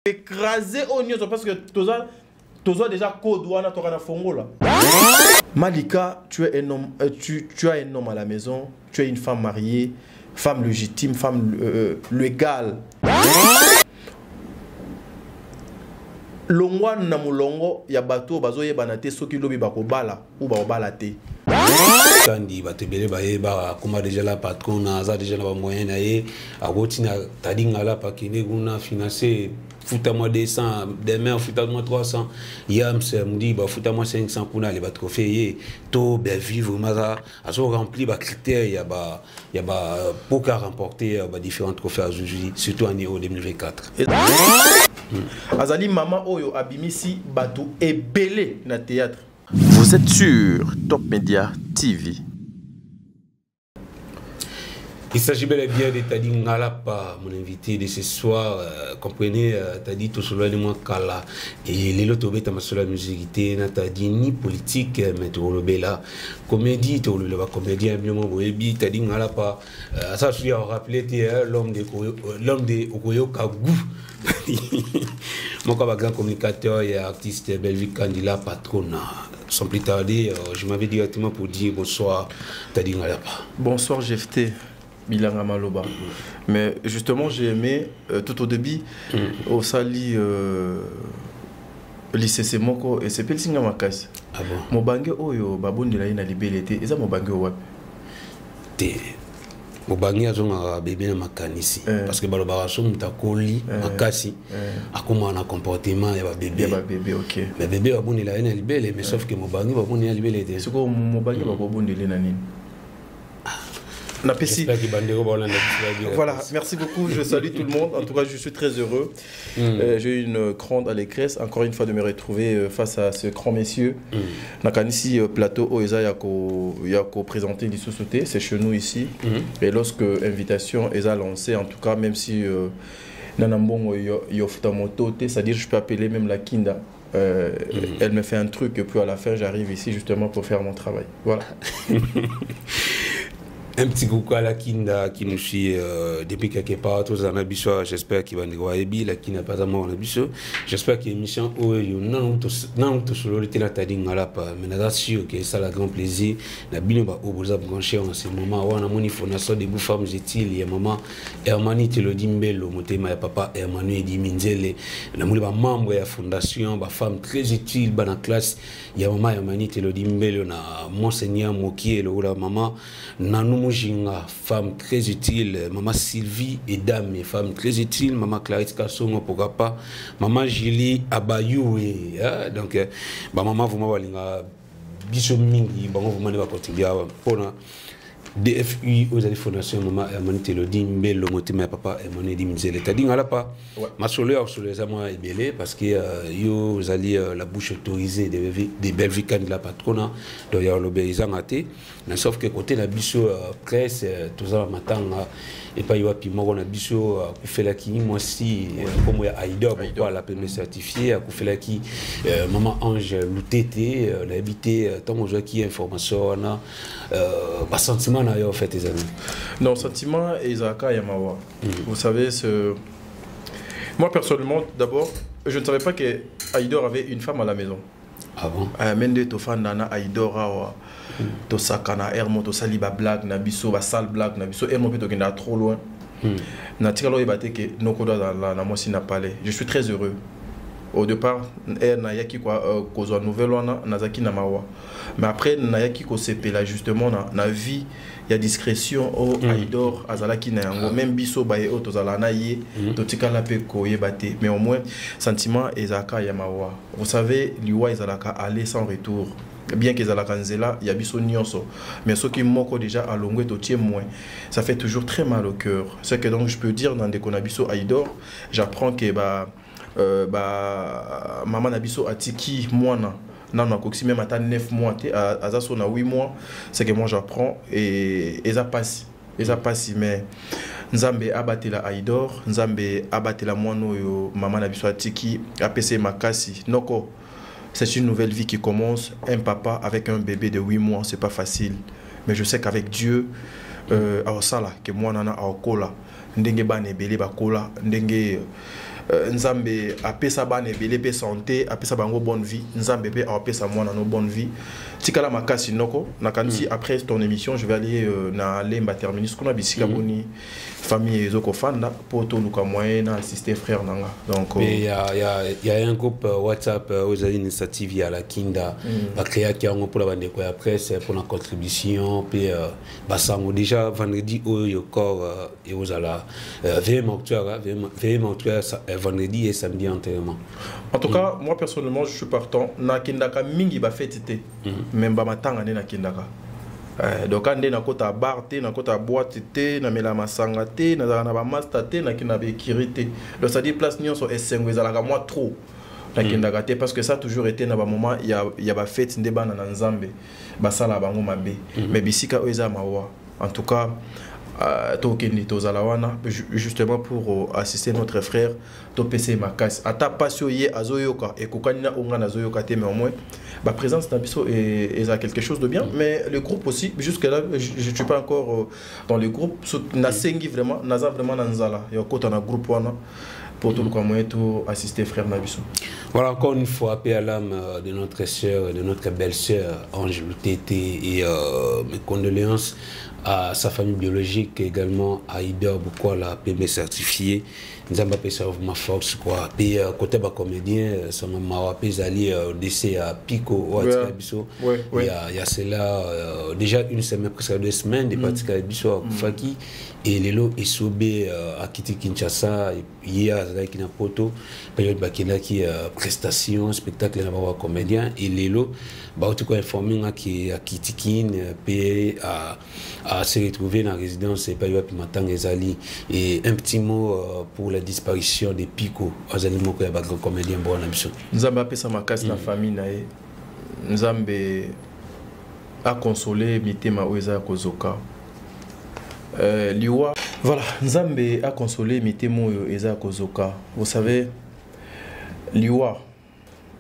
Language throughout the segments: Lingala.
écraser au nyonso parce que toza déjà code wana toka na fongola. Malika, tu es un homme, tu as un homme à la maison, tu es une femme mariée, femme légitime, femme légale. Longwa na mulongo ya bato bazoye banate soki lobi bakobala ou bakobala te. Kandi batebele baye ba kuma déjà la patron na za déjà na ba moyen na ye agotina tadinga la pakine kuna financer futa moi 200 demain futa moi 300 yam samedi ba futa moi 500 pour aller ba trophée to bien vivre maza aso rempli ba critères ya ba pour remporter ba différents trophées à Juju surtout en Euro 2024. Azali mama oyo abimisi bato ebele na théâtre. Vous êtes sur Top Media TV. Il s'agit bel et bien de Tadi Ngalapa, mon invité de ce soir. Comprenez, Tadi Tosolo de moi Kala. Et les lots de la musique, Tadi ni politique, mais Tolobela. Comédie, Tolobela, comédien, bien mon baby, Tadi Ngalapa. Ça, je suis rappelé, l'homme de Okoyo Kagou. Mon grand communicateur et artiste Belvic Kandila Patrona. Sans plus tarder, je m'avais directement pour dire bonsoir, Tadi Ngalapa. Bonsoir, GFT. Bilanga Maloba. Mais justement, j'ai aimé tout au début au Sali lycée Semoko et c'est Pelsinga Makas. Ah bon? Mobange Oyo, Baboun de la Ina Libélité, et ça Mobange Wap. Mobange a un bébé na makanisi parce que balobaraso mutakoli makasi akoma na comportement ya bébé. Ya bébé, OK. Mais bébé Baboun de la Ina Libélé, mais sauf que Mobange Baboun de la Libélé. C'est quoi Mobange Baboun de la Nine? Voilà, merci beaucoup, je salue tout le monde. En tout cas, je suis très heureux. J'ai eu une grande allégresse, encore une fois, de me retrouver face à ce grand messieurs. Nakanisi plateau Oeza Yako présenté l'Issou-Sauté, c'est chez nous ici. Et lorsque l'invitation est lancée, en tout cas, même si Nanambongo Yofutamoto, c'est-à-dire je peux appeler même la Kinda. Elle me fait un truc et puis à la fin, j'arrive ici justement pour faire mon travail. Voilà. Un petit coucou à la Kinda qui nous suit depuis quelque part, tous en abisso, j'espère qu'il va nous voir la qui n'a pas à moi en abisso. J'espère qu'il y a une mission où il y a une solo de la tading à la part. Mais là, sûr que ça a grand plaisir. La bine va au bout branché en ce moment où on a mon information de bouffes femmes il y a maman Hermani Telodimbello, mon thème à papa Hermani et Diminzele. On a mon membre de la fondation, ma femme très utile dans la classe. Il y a maman Hermani Telodimbello, on a monseigneur Moki, la maman Nanou Jinga, femme très utile, maman Sylvie et dame, femme très utile, maman Clarisse Kassongo pourquoi pas, maman Julie Abayou, donc maman vous m'avez biso mingi, vous m'avez continué pour DFI aux fondations maman Hermani Telodi Mbello motima papa Hermani Dimzele tadi ngala pas ma solo sur les amants est belé parce que yo vous allez la bouche autorisée des Belvican de la patrona donc il y a l'obéissant athée mais sauf que côté la biso presse tout ça matanga et pas yo puis moi on a biso ku fait la qui moi si comme ya Aïdor pour la permis certifié ku fait la qui maman Ange Loutete l'habité tant on joue qui information na sentiment en fait tes amis. Non, sentiment Isaka Yamawa. Vous savez, moi personnellement, d'abord, je ne savais pas que Aïdor avait une femme à la maison. Ah bon? Mende to fan nana Aïdor to sakana ermo to saliba blague na biso ba sale blague na biso ermo to kenda trop loin. Na tiralo ebate que nokodo na moi si na parlé. Je suis très heureux. Au départ, na yaki quoi cause nouvelle wana nazaki na mawa. Mais après na yaki ko sepela justement na vie il y a discrétion au Aïdor azalaki na yango même biso baye o tozala na ye to tikala pe ko yebate mais au moins sentiment ezaka ya mawa. Vous savez liwa ezalaka aller sans retour. Bien qu'ils la kanzela, il y a biso nyonso. Mais ceux qui moko déjà à longue to tie moins, ça fait toujours très mal au cœur. C'est que donc je peux dire dans des konabiso Aïdor, j'apprends que maman Nabiso Atiki Moana non coxi même à 9 mois à ça 8 mois c'est que moi j'apprends et ça passe mais Nzambe abatela Aïdor Nzambe abatela moano yo maman Nabiso Atiki APC Makasi noko c'est une nouvelle vie qui commence un papa avec un bébé de 8 mois c'est pas facile mais je sais qu'avec Dieu à Osala que moi nana à Okola ndenge bane belé bakola ndenge nzambe apesa bana ebele pe santé apesa bango bonne vie nzambe pe apesa mwana no bonne vie tikala makasi noko nakanisi après ton émission je vais aller na lemba terminus kuna bisika boni famille ezoko fanda pour to luka moyen na assister frère nanga donc il y a un groupe WhatsApp aux initiatives à la Kinda a créé qui ont pour la bande de presse pour la contribution puis basango déjà vendredi au corps et aux ala vraiment vendredi et samedi entièrement. En tout cas, moi personnellement, je suis partant. Na kindaka mingi ba fêté, même ba matanga na kindaka. Donc ande na kota bar te, na kota boîte te, na mela masanga te, na na ba master te, na kina be kirité. Donc ça dit place nyon so esengo ezalaka moi trop. Na kindaka te parce que ça a toujours été na ba moment il y a ba fête nde bana na nzambe. Ba sala bango mabe. Mais bisika oza mawa. En tout cas, justement pour assister notre frère Topese Makas ata pasio ye azoyoka et kokanina onga nazoyoka te mais au moins ma présence nabiso est quelque chose de bien mais le groupe aussi jusque là je suis pas encore dans le groupe nasengi vraiment naza vraiment nanzala yokota na groupe wana pour tout le moyen tout assister frère nabiso. Voilà encore une fois paix à l'âme de notre sœur de notre belle-sœur Ange Tété et mes condoléances à sa famille biologique également à Iber Bukwala PB certifié Nzamba pesa ma force quoi puis côté ba comédien ça m'a pesali décès à Pico ou à Biso il y a cela déjà une semaine presque 2 semaines des pratiques à Biso à Faki et lelo esobé à Kiti Kinshasa hier à Kina Poto période bakina qui prestation spectacle na ba comédien et lelo ba tout quoi informé qui à Kiti Kin puis à se retrouver dans la résidence et période Matanga Ezali et un petit mot pour la disparition des Pico Azali moko ya ba grand comédien bon ambition Nzamba pesa makasi na famille nae Nzambe a consolé mitema oeza kozoka liwa voilà Nzambe a consolé mitema oeza kozoka vous savez liwa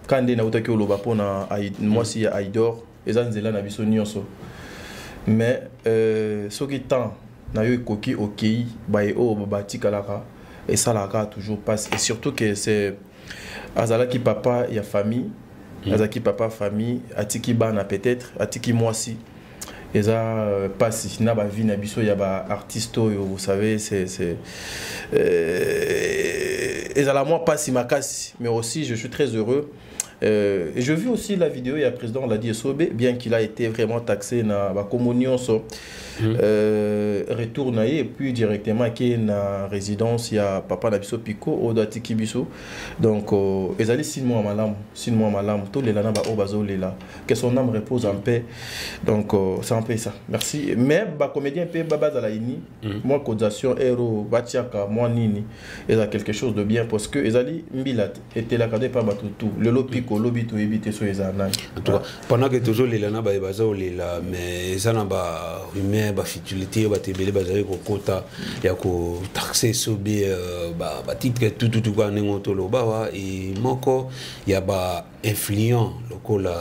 kande na utaki oloba pona moi si ya Aidor eza nzela na biso nyonso mais ce qui temps na yo ekoki okei bae o batikalaka et ça la toujours passe et surtout que c'est azalaki papa ya famille azalaki papa famille atiki bana peut-être atiki moi si et ça passe na ba vie na biso ya ba artiste vous savez c'est et ça la moi passe makasi mais aussi je suis très heureux. Et je vis aussi la vidéo, il y a le président l'a dit Sobé, bien qu'il a été vraiment taxé dans la communion, retourne et puis directement qui est dans résidence, il y a papa Nabiso Pico, Odati Kibiso. Donc, ils allaient 6 mois à malam, tous les lana au bazo là, que son âme repose en paix. Donc, c'est un peu ça. Merci. Mais, comédien P. Baba Zalaini, moi, Kodation, Hero, Batiaka, moi, Nini, ils ont quelque chose de bien parce que ils allaient Mbilat, était là, cadé pas tout, le Lopico. Pendant que toujours les lana ba bazo les là mais ça n'a pas humain ba futilité ba tebele ba zali ko kota ya ko taxer sobe ba titre tout quoi nengoto lo ba wa et moko ya ba influent lokola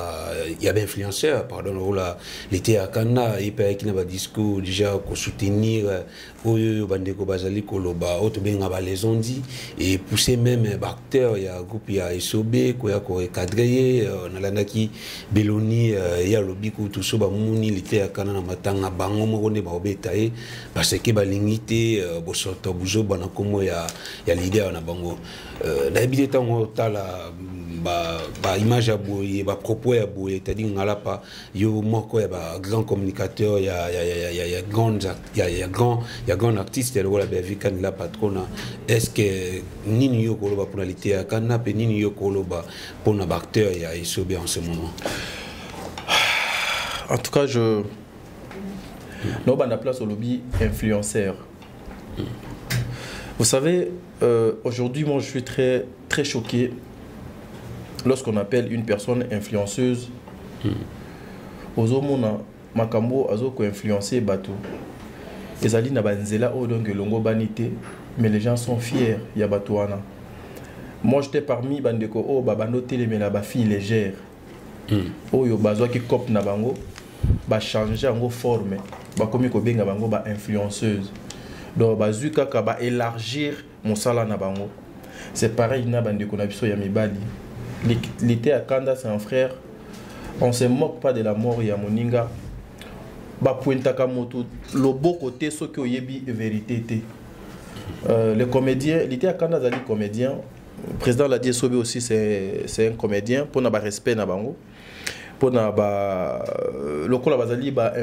il y avait influenceur pardon lokola l'été à Kana et pa qui na ba discours déjà ko soutenir oyo bandeko bazali ko loba auto benga ba les ont dit et pousser même acteur il y a groupe ya isobe ko ya ko cadré na landaki Beloni ya lobiku tout so ba muni l'été à Kana na matanga bango moko ne ba obetaye parce que ba lingité bo soto buzo bana komo ya leader na bango na ebité tango tala ba image à boye ba propos ya boye c'est-à-dire ngala pa yo moko ya ba grand communicateur ya grand artiste ya la bavika la patrona est-ce que nini yo koloba pour l'été à Kana pe nini yo koloba pour na acteur ya isobe en ce moment. En tout cas je non bana place au lobby influenceur. Vous savez aujourd'hui moi je suis très très choqué lorsqu'on appelle une personne influenceuse. Ozomona makambo azoko influencer bateau. Ezali na banzela o donc longo banité mais les gens sont fiers ya batouana. Moi j'étais parmi bandeko o babano telemela ba fille légère. Oyo bazwa ki cop na bango ba changer en forme ba komi ko benga bango ba influenceuse. Donc bazuka ka ba élargir mon sala na bango. c'est pareil na bande ko na biso ya mibali. L'été à Kanda c'est un frère. On se moque pas de la mort ya moninga. Ba pointaka moto le beau côté ce que yebi vérité té. Les comédiens, l'été à Kanda zali comédien. Le président l'a dit Sobe aussi c'est un comédien pour na ba respect na bango. Pour na ba lokola bazali ba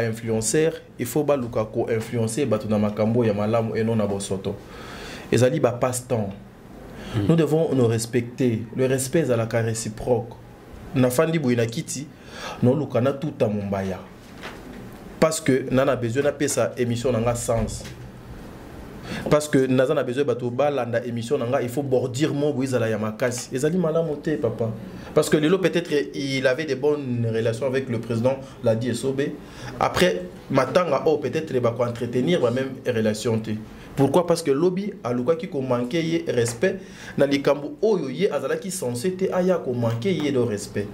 influenceur, il faut ba luka ko influencer ba tuna makambo ya malamu et non na bosoto. Ezali ba passe-temps. Nous devons nous respecter. Le respect est à la réciproque. Nafandi Bouina Kiti, non lukana tout à Mumbaya. Parce que nana besoin de sa émission n'a sens. Parce que Nazan a besoin de balanda émission il faut bordir mon bouizala yamakasi. Et zali malamoté papa. Parce que Lelo peut-être il avait des bonnes relations avec le président l'a dit Sobé. Après matanga oh peut-être il va entretenir la même relation. Pourquoi? Parce que lobby a luka qui manqué respect na likambu oyo ye azala qui censé te aya ko manqué de respect.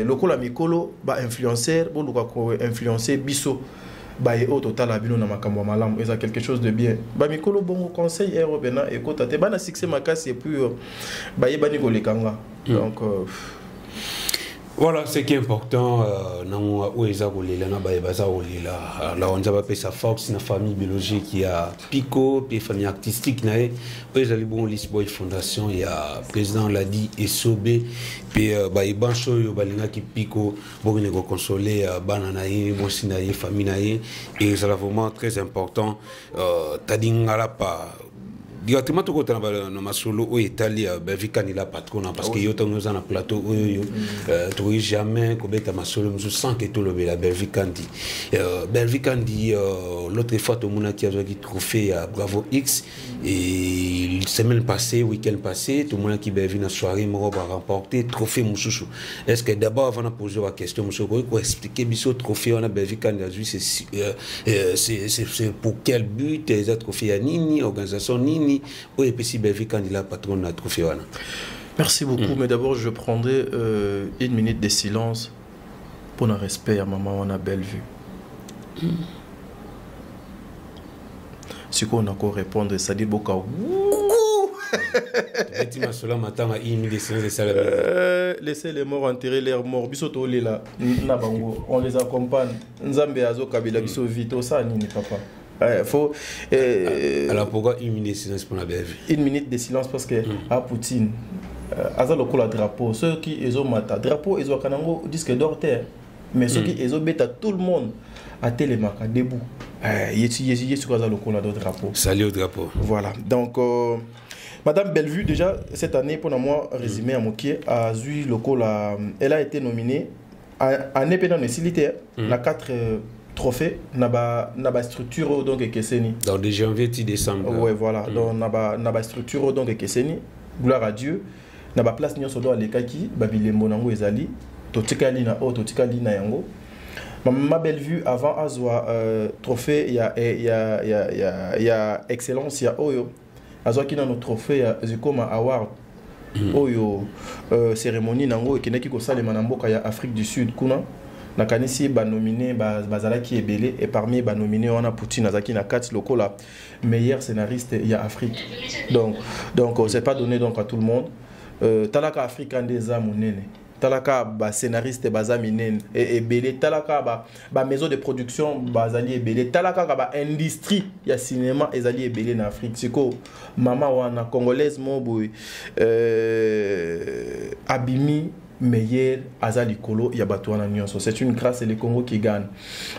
Lokola mikolo ba influenceur bo luka ko influencer biso ba e au total abino na makambo malamu eza quelque chose de bien. Ba mikolo bon conseil européen et kota te bana succès makasi et puis ba ye bani ko lekanga. Donc voilà, ce qui est important, là on a fait sa force, une famille biologique qui a Pico, puis famille artistique, il y a bon Lisboy Fondation, il y a président l'a dit et Sobé, puis il bancho balinga qui Pico, bon il consoler bananaye, bon sinaye, famille et c'est vraiment très important. Tadingala pas. Directement tout côté na masolo au Italie Belvika ni la patron parce que yoto nous en plateau tu jamais kobeta masolo nous sans que tout le la Belvika dit Belvika dit l'autre fois tout monde qui a eu trophée à Bravo X et semaine passée week-end passé tout le monde qui Belvika na soirée mo va remporter trophée Moussoussou. Est-ce que d'abord avant de poser la question monsieur ko expliquer biso trophée on a Belvika c'est pour quel but les trophées à nini organisation nini. Merci beaucoup, mais d'abord je prendrai une minute de silence pour le respect à maman, on a belle vue. Ce qu'on a encore répondre, ça dit beaucoup. Laissez les morts enterrer leurs morts. Bisoto là, on les accompagne. Nzambe azo kabila biso vite ça nini papa. Faut, alors pourquoi une minute de silence pour la BF? Une minute de silence parce que à Poutine, à ça le coup la drapeau, ceux qui ils ont mata drapeau ils ont kanango disque d'or terre, mais ceux qui ils ont bêta tout le monde à télémarque debout. Yéti sur ça le coup la drapeau. Salut au drapeau. Voilà donc. Madame Bellevue, déjà cette année, pour moi, résumé à Mokié, a eu le coup elle a été nominée en épédant de Silité, la 4 trophée naba structure donc ekeseni dans de janvier ti décembre. Ouais voilà donc naba structure donc ekeseni gloire à Dieu naba place nyonso do alekaki babilembo nango ezali totikali na yango ma belle vue avant azwa trophée il y a excellence ya oyo azwa kina no trophée ya Zikoma Award oyo cérémonie nango ekenaki ko salema na mboka ya Afrique du Sud kuna na kanisi ba nominé bazalaki ebele et parmi ba nominé on a Poutine azaki na 4 locaux là meilleur scénariste il y a Afrique donc c'est pas donné donc à tout le monde talaka africain des amunene talaka ba scénariste bazaminene et ebele talaka ba maison de production bazali ebele talaka ba industrie ya cinéma ezali ebele na Afrique siko mama wana congolaise moboy abimi meilleur azali kolo ya batouana nyonso c'est une grâce et le Congo qui gagne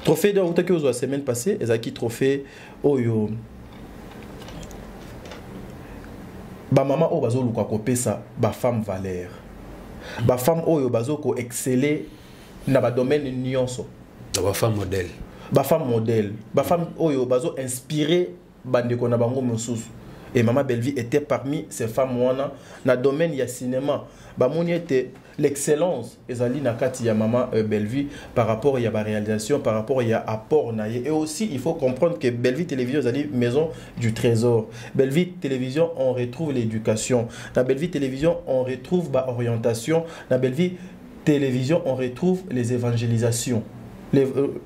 trophée de route que la semaine passée ezaki trophée oyo ba mama o bazo luka ko pesa ba femme valeur ba femme oyo bazo ko exceller na ba domaine nyonso ba femme modèle ba femme oyo bazo inspirer bandeko na bango mosusu. Et Maman Bellevue était parmi ces femmes wana na domaine ya cinéma. Ba moni était l'excellence ezali na kati ya Maman Bellevue par rapport ya ba réalisation, par rapport ya apport na ye. Et aussi il faut comprendre que Bellevue Télévision ezali maison du trésor. Bellevue Télévision on retrouve l'éducation. Dans Bellevue Télévision on retrouve ba orientation. Dans Bellevue Télévision on retrouve les évangélisations.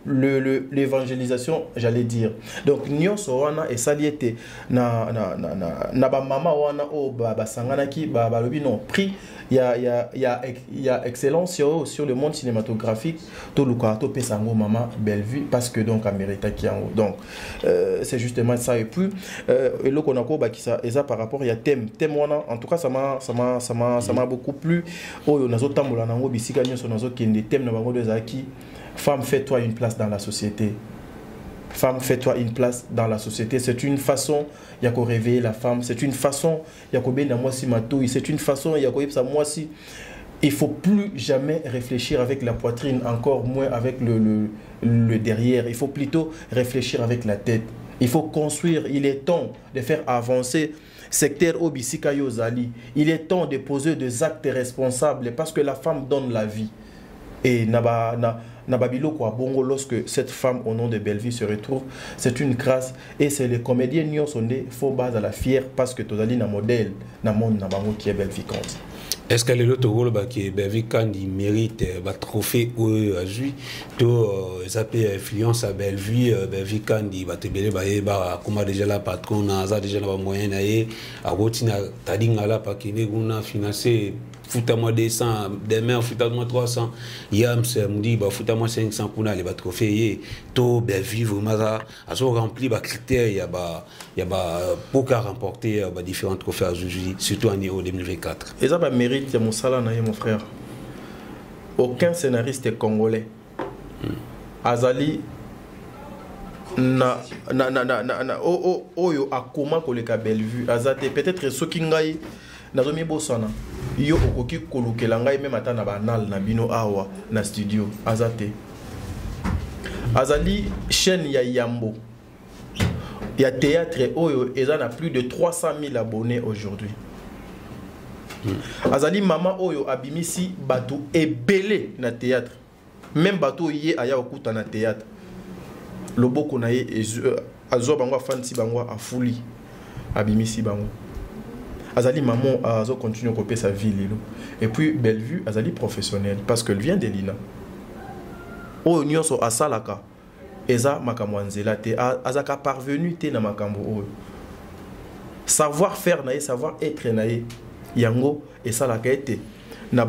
l'évangélisation, j'allais dire. Donc nyonso wana esaliete na ba mama wana o ba sangana ki ba lobi non prix il y a excellence sur le monde cinématographique to luka to pesango mama Bellevue parce que donc Amérita qui en haut. Donc c'est justement ça et puis et le konako ba ki ça et ça par rapport il y a thème wana en tout cas ça m'a beaucoup plu o nazo tambola nango bisika nyonso nazo kende thème na bango de zaki. Femme, fais-toi une place dans la société. Femme, fais-toi une place dans la société. C'est une façon, il y a qu'à réveiller la femme. C'est une façon, il y a qu'à bien moi si matouille. C'est une façon, il y a qu'à ça moi si. Il faut plus jamais réfléchir avec la poitrine, encore moins avec le derrière. Il faut plutôt réfléchir avec la tête. Il faut construire. Il est temps de faire avancer secteur Obisika Yozali. Il est temps de poser des actes responsables parce que la femme donne la vie. Et Nababilo quoi bongo lorsque cette femme au nom de Bellevue se retrouve, c'est une grâce et c'est les comédiens Nyon sondé faut base à la fière parce que tozali na modèle na monde na bango qui est Bellevue Kandi. Est-ce que l'autre rôle qui Bellevue Kandi mérite un trophée ou a joué to ça peut influence à Bellevue Kandi va te belé ba comment déjà la patron na déjà la moyen na ye a rotina tadinga la pa kine guna financer foutez-moi 200, demain foutez-moi 300. Yam se me dit, foutez-moi 500 pour aller trophée. Tout Bellevue vraiment ça, à ce rempli les critères, il y a pour remporter différents trophées à Juju, surtout en 2024. Et ça mérite mon salaire mon frère. Aucun scénariste congolais. Azali oyo akoma koleka Bellevue azate peut-être ce qui ngai nazomi bosana yo okoki kolukela ngai même ata na banal na bino awa na studio azate azali chaîne ya Yambo ya théâtre oyo ezana plus de 300 000 abonnés aujourd'hui. Azali mama oyo abimisi bato ebele na théâtre même bato yé aya okuta na théâtre loboko na ye azo bango fansi bango afuli abimisi bango. Azali maman azo continue à couper sa vie lilo. Et puis Bellevue azali professionnel parce qu'elle vient de l'INA. O nyonso asalaka eza makamwanzela te azaka parvenu te na makambo o. Savoir faire na ye, savoir être na ye yango esalaka ete na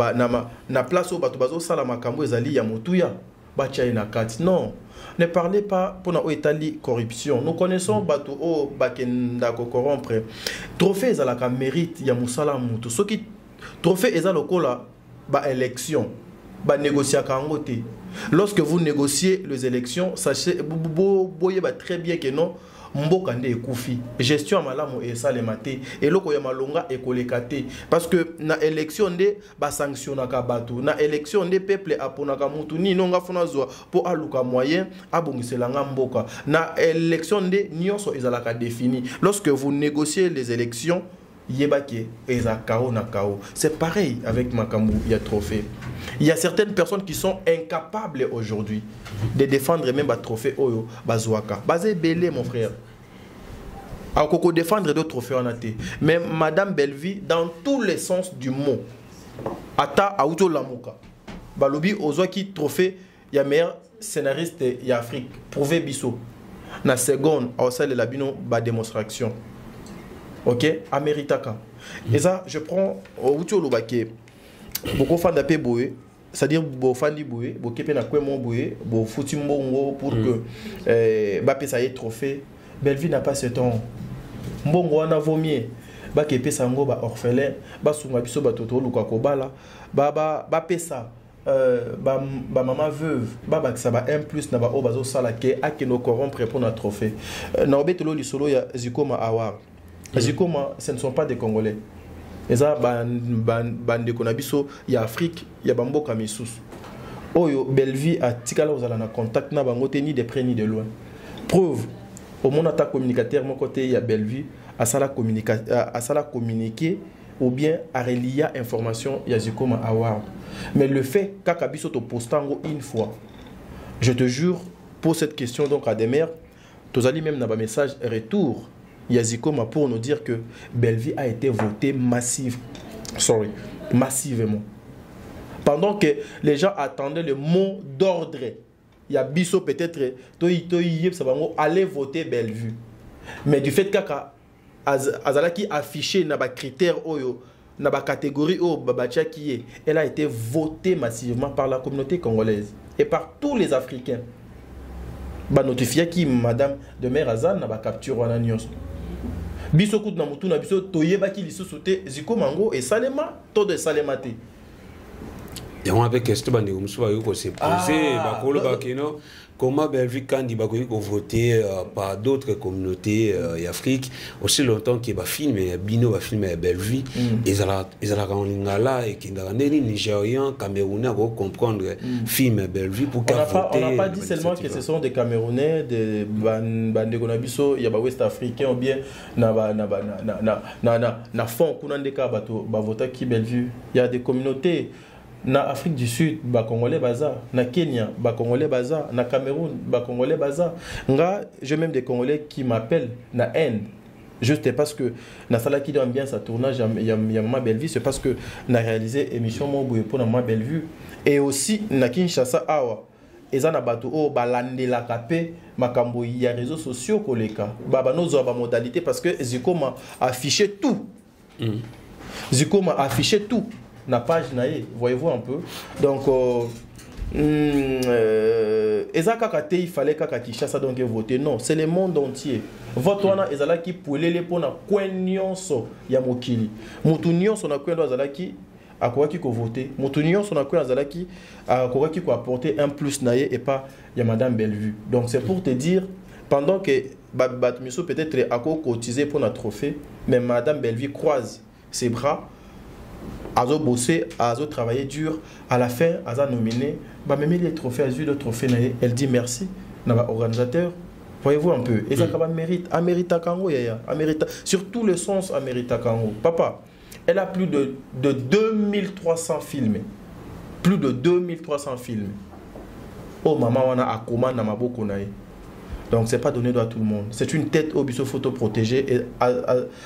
place o bato bazo sala makambo ezali ya motuya bacha na kati. Non, ne parlez pas pour na etali corruption. Nous connaissons bato o bakenda ko corrompre. Trophée ezalaka mérite ya musala mutu. Soki trophée ezalokola ba élection, ba négocier kango te. Lorsque vous négociez les élections, sachez boye ba très bien que non mboka nde ekufi gestion malamu et ça les maté et loko ya malonga ekolekate parce que na élection nde ba sanctionnaka bato na élection nde peuple aponaka mutu ni nonga fona zwa pour aluka moyen abongiselanga mboka na élection nde nyonso ezalaka défini lorsque vous négociez les élections yebake eza kao na kao. C'est pareil avec makambu ya trophée. Il y a certaines personnes qui sont incapables aujourd'hui de défendre même un trophée oyo bazwaka. Bazé belé mon frère. A koko défendre d'autres trophées en até. Mais madame Bellevue dans tous les sens du mot. Ata auto lamuka. Balobi ozwaki trophée ya meilleur scénariste ya Afrique. Prouvé biso. Na seconde au sein de la bino ba démonstration. Ok, Améritaka. Et ça, je prends au Lubake. Beaucoup de fans d'apé boué, c'est-à-dire beaucoup de fans d'y boué, beaucoup de fans d'y boué, beaucoup de fans d'y pour que Bappé ça y est trophée. Bellevue n'a pas ce temps. Mbongo en a vomi. Bappé sango ba orphelin, ba sunga biso ba toto lukako bala, Bappé ça. Ba maman veuve, ba ça ba un plus na ba obazo sala ke akeno corrompre pour notre trophée. Na obetelo li solo ya Zikoma Award. Zikoma, ce ne sont pas des Congolais. Et ça, bande konabiso, il y a Afrique, il y a Bambo Kamisous. Oyo, Bellevue a tikala vous allez en contact na bango ni de près ni de loin. Preuve, au monde attaque communicateur, mon côté, il y a Bellevue, à ça la communiquer ou bien à relier information, il y a Zikoma Award. Mais le fait qu'Akabiso te postango une fois, je te jure, pour cette question donc à des mères, tu as même dans un message retour. Yazikoma pour nous dire que Bellevue a été voté massivement. Pendant que les gens attendaient le mot d'ordre il y a biso peut-être allez voter Bellevue. Mais du fait qu'à azala qui affiché na ba critères oyo na ba catégorie o babacha qui est, elle a été votée massivement par la communauté congolaise et par tous les Africains. Ba notifié qui madame de Mère Azan na ba capture wana nyonso. Biso kut na mutu na biso toyeba ki lisusu te ziko mango et salema to de salemate. Et on avait question bande comme ça yo ko se poser ba kolo ba kino comment Bellevue kandi ba ko voter par d'autres communautés Afrique aussi longtemps que ba film bino ba film Bellevue ils ala en lingala et qui ndanga ni Nigérian Camerounais ko comprendre film Bellevue pour on n'a pas dit seulement que ce sont des Camerounais des bande konabiso ya ba West Africains ou bien na fond kuna ndeka bato ba voter qui Bellevue il y a des communautés na Afrique du Sud ba Congolais baza, na Kenya ba Congolais baza, na Cameroun ba Congolais baza. Nga j'ai même des Congolais qui m'appellent na Inde juste parce que na sala qui donne bien sa tournage ya Maman Bellevue, c'est parce que na réalisé émission mo boye pour na Maman Bellevue et aussi na Kinshasa awa eza na bato o balandela kapé makambo ya réseaux sociaux koleka baba nozo ba modalité parce que Zikoma affiché tout. Zikoma affiché tout. Na page naïe, voyez-vous un peu. Donc, il fallait que donc voter. Non, c'est le monde entier. Vote wana ezala ki poulele pona kwenyonso ya mokili. Mutu nyonso na kwendo azala ki akoki ko voter. Mutu nyonso na kwendo azala ki akoki ko apporter un plus naïe et pas ya madame Bellevue. Donc c'est pour te dire pendant que Batmiso peut-être a cotisé pour notre trophée, mais madame Bellevue croise ses bras. Azo bossé, Azo travaillé dur, à la fin, Azo nominé, bah même les trophées, Azo le trophée, elle dit merci, n'a organisateur, voyez-vous un peu, et ça mérite, Amérita Kango, sur tout le sens Amérita Kango. Papa, elle a plus de 2300 films, plus de 2300 films. Oh maman, on a Akoma, Namaboko nae. Donc c'est pas donné à tout le monde. C'est une tête au biseau photo protégée et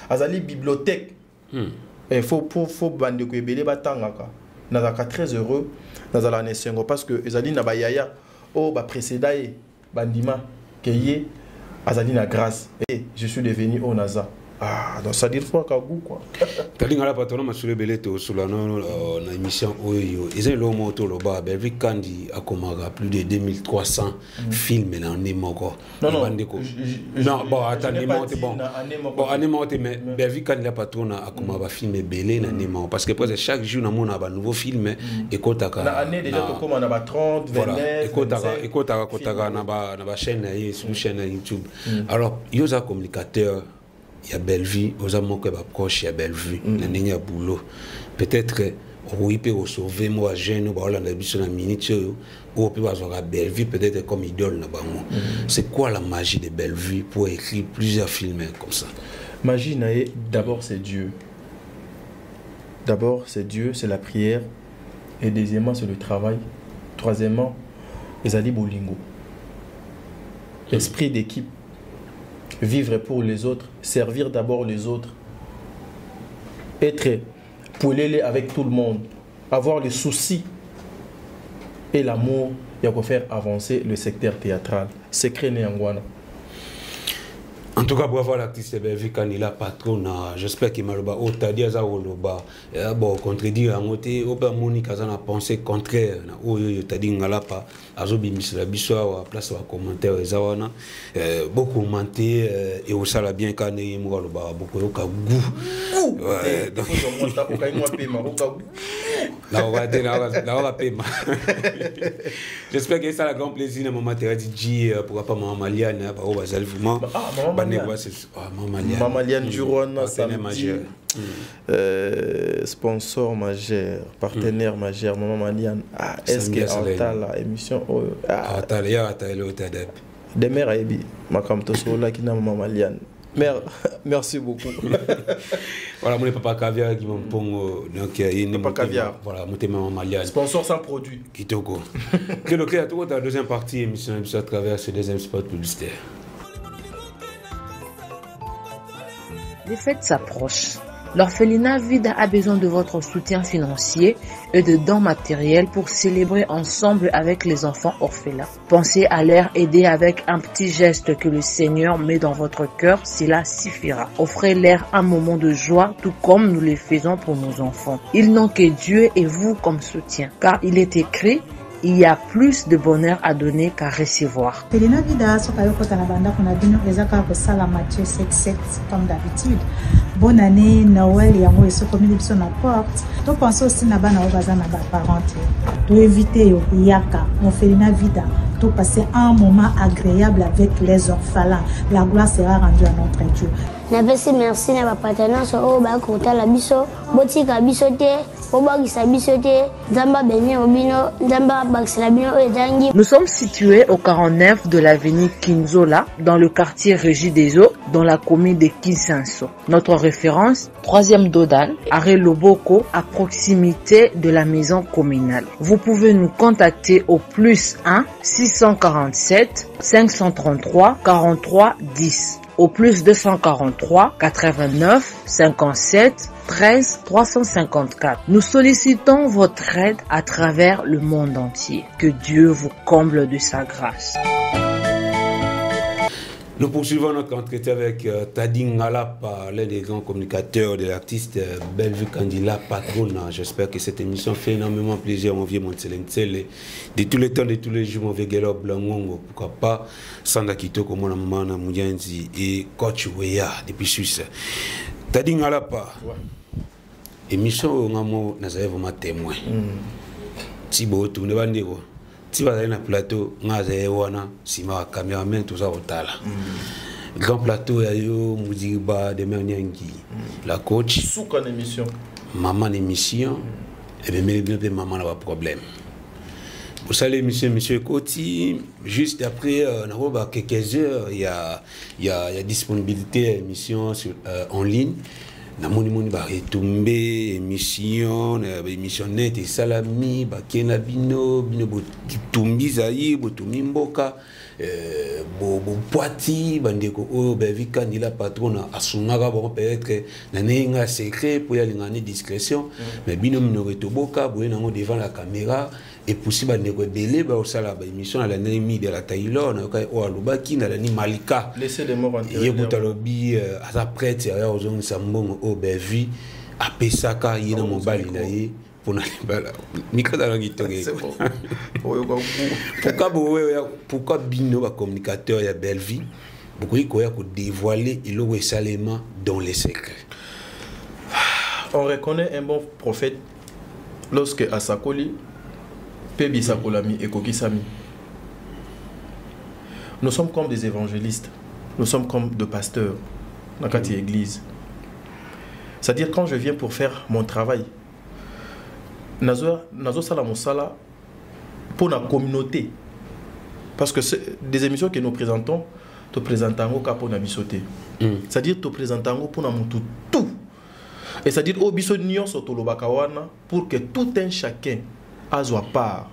Azali bibliothèque. Il faut bande ko ebele batangaka nazaka très heureux nazala nesengo parce que ezali na bayaya o ba précédé bandima keye azali na grâce et je suis devenu au naza donc ça dit fois ka goût quoi talinga la patron masule belete sula non na émission oyo ezali lo moto lo ba Bellevue kandi akomaka plus de 2300 films na nemoko non bon attendez monte bon année monte mais Bellevue kandi la patron akomaka film belé na nemoko parce que presque chaque jour na mona ba nouveau film et kotaka na année déjà to comme na ba 30 29 et kotaka na ba chaîne sur chaîne YouTube alors yoza communicateur il y a Bellevue, aux amours qui proche il y a Bellevue, il y a boulot. Peut-être oui peut sauver moi jeune ou la biso na minute ou peut avoir Bellevue peut-être comme idole na bango. C'est quoi la magie de Bellevue pour écrire plusieurs films comme ça? Magie naé d'abord c'est Dieu. D'abord c'est Dieu, c'est la prière et deuxièmement c'est le travail. Troisièmement, ezali bolingo. Esprit d'équipe. Vivre pour les autres, servir d'abord les autres, être poulé avec tout le monde, avoir le souci et l'amour, il faut faire avancer le secteur théâtral. Secret Néangwana. En tout cas, pour avoir l'artiste Bellevue quand il a patron, j'espère qu'il m'a dit Otadia Zaoloba. Bon, contredire à moté, Oba Monique a pensé contraire. Tadi Ngalapa, Azobi Misla Bissoa, place à commentaire et Zawana. Beaucoup commenté et au sala bien quand il m'a dit beaucoup de goût. J'espère que ça a grand plaisir. Maman Teradi pourquoi pas Maman Maliane, pour Bazalvement. Maman Liane Juron, samedi, sponsor majeur, partenaire majeur, Maman Liane. Est-ce que la émission Demain Aibi, Makam Tosola qui n'a Maman Liane. Merci beaucoup. Voilà, mon papa caviar qui m'ont donc il n'est pas caviar. Voilà, mon Maman Maliane. Sponsor sans produit. Kitoko. Que le créateur de la deuxième partie émission à travers ce deuxième spot publicitaire. Les fêtes s'approchent. L'orphelinat Vida a besoin de votre soutien financier et de dons matériels pour célébrer ensemble avec les enfants orphelins. Pensez à leur aider avec un petit geste que le Seigneur met dans votre cœur, cela suffira. Offrez-leur un moment de joie tout comme nous le faisons pour nos enfants. Ils n'ont que Dieu et vous comme soutien, car il est écrit: il y a plus de bonheur à donner qu'à recevoir. Orphelinat Vida sokayokota na banda kuna bino ezaka ko sala Matthieu 7:7 comme d'habitude. Bonne année, Noël yango esokomeli biso na porte. To pense aussi na bana obaza na ba parents. To éviter yo yaka Orphelinat Vida. To passer un moment agréable avec les orphelins. La gloire sera rendue à notre Dieu. Napesi merci na ba partenaires oyo ba kotala biso, botika biso te, bobakisa biso te, Nzamba béni obino, Nzamba bakisela bino oyo ezangi. Nous sommes situés au 49 de l'avenue Kinzola, dans le quartier Régie des Eaux, dans la commune de Kinsanso. Notre référence, 3e Dodan, arrêt Loboko, à proximité de la maison communale. Vous pouvez nous contacter au plus 1 647 533 43 10. Au plus 243 89 57 13 354. Nous sollicitons votre aide à travers le monde entier. Que Dieu vous comble de sa grâce. Nous poursuivons notre entretien avec Tadi Ngalapa, l'un des grands communicateurs de l'artiste Bellevue Kandila Patrona. J'espère que cette émission fait énormément plaisir, mon vieux Montselentsele. De tous les temps, de tous les jours, mon vieux Gelo Blangongo, pourquoi pas, Sanda Kitoko, mon amana Mouyanzi et Coach Weya, depuis Suisse. Tadi Ngalapa, émission Ngamo Nazaire vraiment témoin. Si vous tournez, bandez-vous. Si vous avez un plateau, vous avez un caméraman, tout ça, grand plateau, il y a eu Mouziba, de Merniangi, la coach. Sous une émission. Maman émission, et bien maman n'a pas de problème. Pour ça, l'émission, monsieur Koti, juste après, quelques heures, il y a disponibilité émission en ligne. Na moni ba retomber émission net et salami ba kena bino bo tumbi zayi bo tumimboka bo poiti bandeko o ba vika ni la patrona asunaka bon peut-être na nenga secret pour y aller en discrétion mais bino mino retoboka bo na devant la caméra et possible bandeko belé ba osala ba émission à la nemi de la Taylor na ka o alobaki na ni Malika laissez les morts antérieurs yebutalobi asa prêtre ya ozong sambongo o bevi apesaka yena mobali na ye pour na bala mikada langi toge pourquoi bino ba communicateur ya Bellevue beaucoup ikoya ko dévoiler ilo esalema dans les secrets. On reconnaît un bon prophète lorsque Asakoli Pebi Sakolami et Kokisami. Nous sommes comme des évangélistes, nous sommes comme des pasteurs dans la église. C'est-à-dire quand je viens pour faire mon travail, nazo sala mosala pour la communauté. Parce que des émissions que nous présentons, nous présentons pour la bisoté. C'est-à-dire nous présentons pour tout. Et c'est-à-dire au biso nyon soto lobakawana pour que tout un chacun azwa part.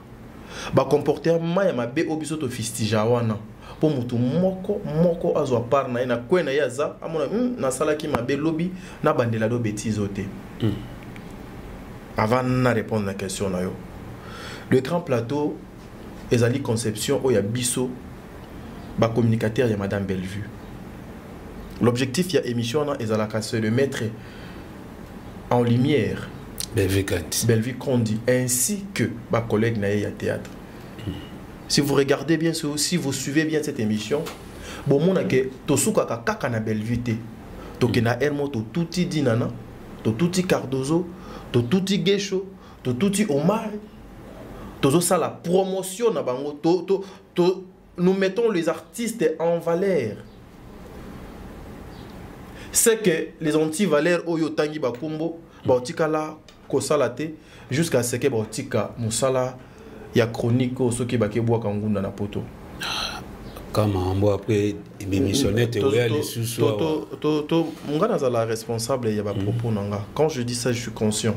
Ba comporter maya mabe au biso to fistijawana. Pour mutu moko azwa part na ina kwena yaza amona na sala ki mabe lobby na bandela do bêtise oté. Avant de répondre à la question na yo. Le grand plateau ezali conception o ya biso ba communicateur ya madame Bellevue. L'objectif ya émission na ezalaka c'est de mettre en lumière Bellevue Kondi ainsi que ma collègue Naïa Théâtre. Si vous regardez bien, si vous suivez bien cette émission, bon mon que tosuka kaka na Bellevue te, tokena Hermo to tuti dinana, to tuti Cardozo, to tuti Gesho, to tuti Omar, tozo ça la promotion na bango, nous mettons les artistes en valeur. C'est que les anti-valeurs oyo tangi bakumbo bautika la kosalate jusqu'à ce que bautika musala ya chronique soki bakebwa kangunda na poto comme ambo après émissionnette oya les sous to ngana za la responsable ya ba propos nanga. Quand je dis ça, je suis conscient.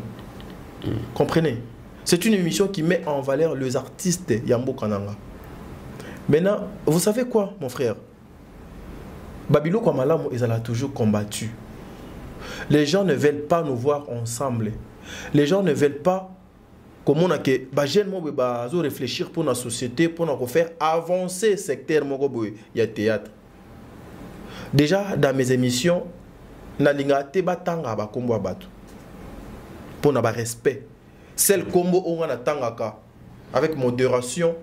Comprenez? C'est une émission qui met en valeur les artistes Yambo Kananga. Maintenant, vous savez quoi mon frère? Babilo Kwamalamu, ils ont toujours combattu. Les gens ne veulent pas nous voir ensemble. Les gens ne veulent pas comment on a que réfléchir pour la société, pour nous faire avancer le secteur il y a théâtre. Déjà dans mes émissions, na linga te batanga ba kombo abatu. Pour na ba respect. Celle combo on a tangaka avec modération.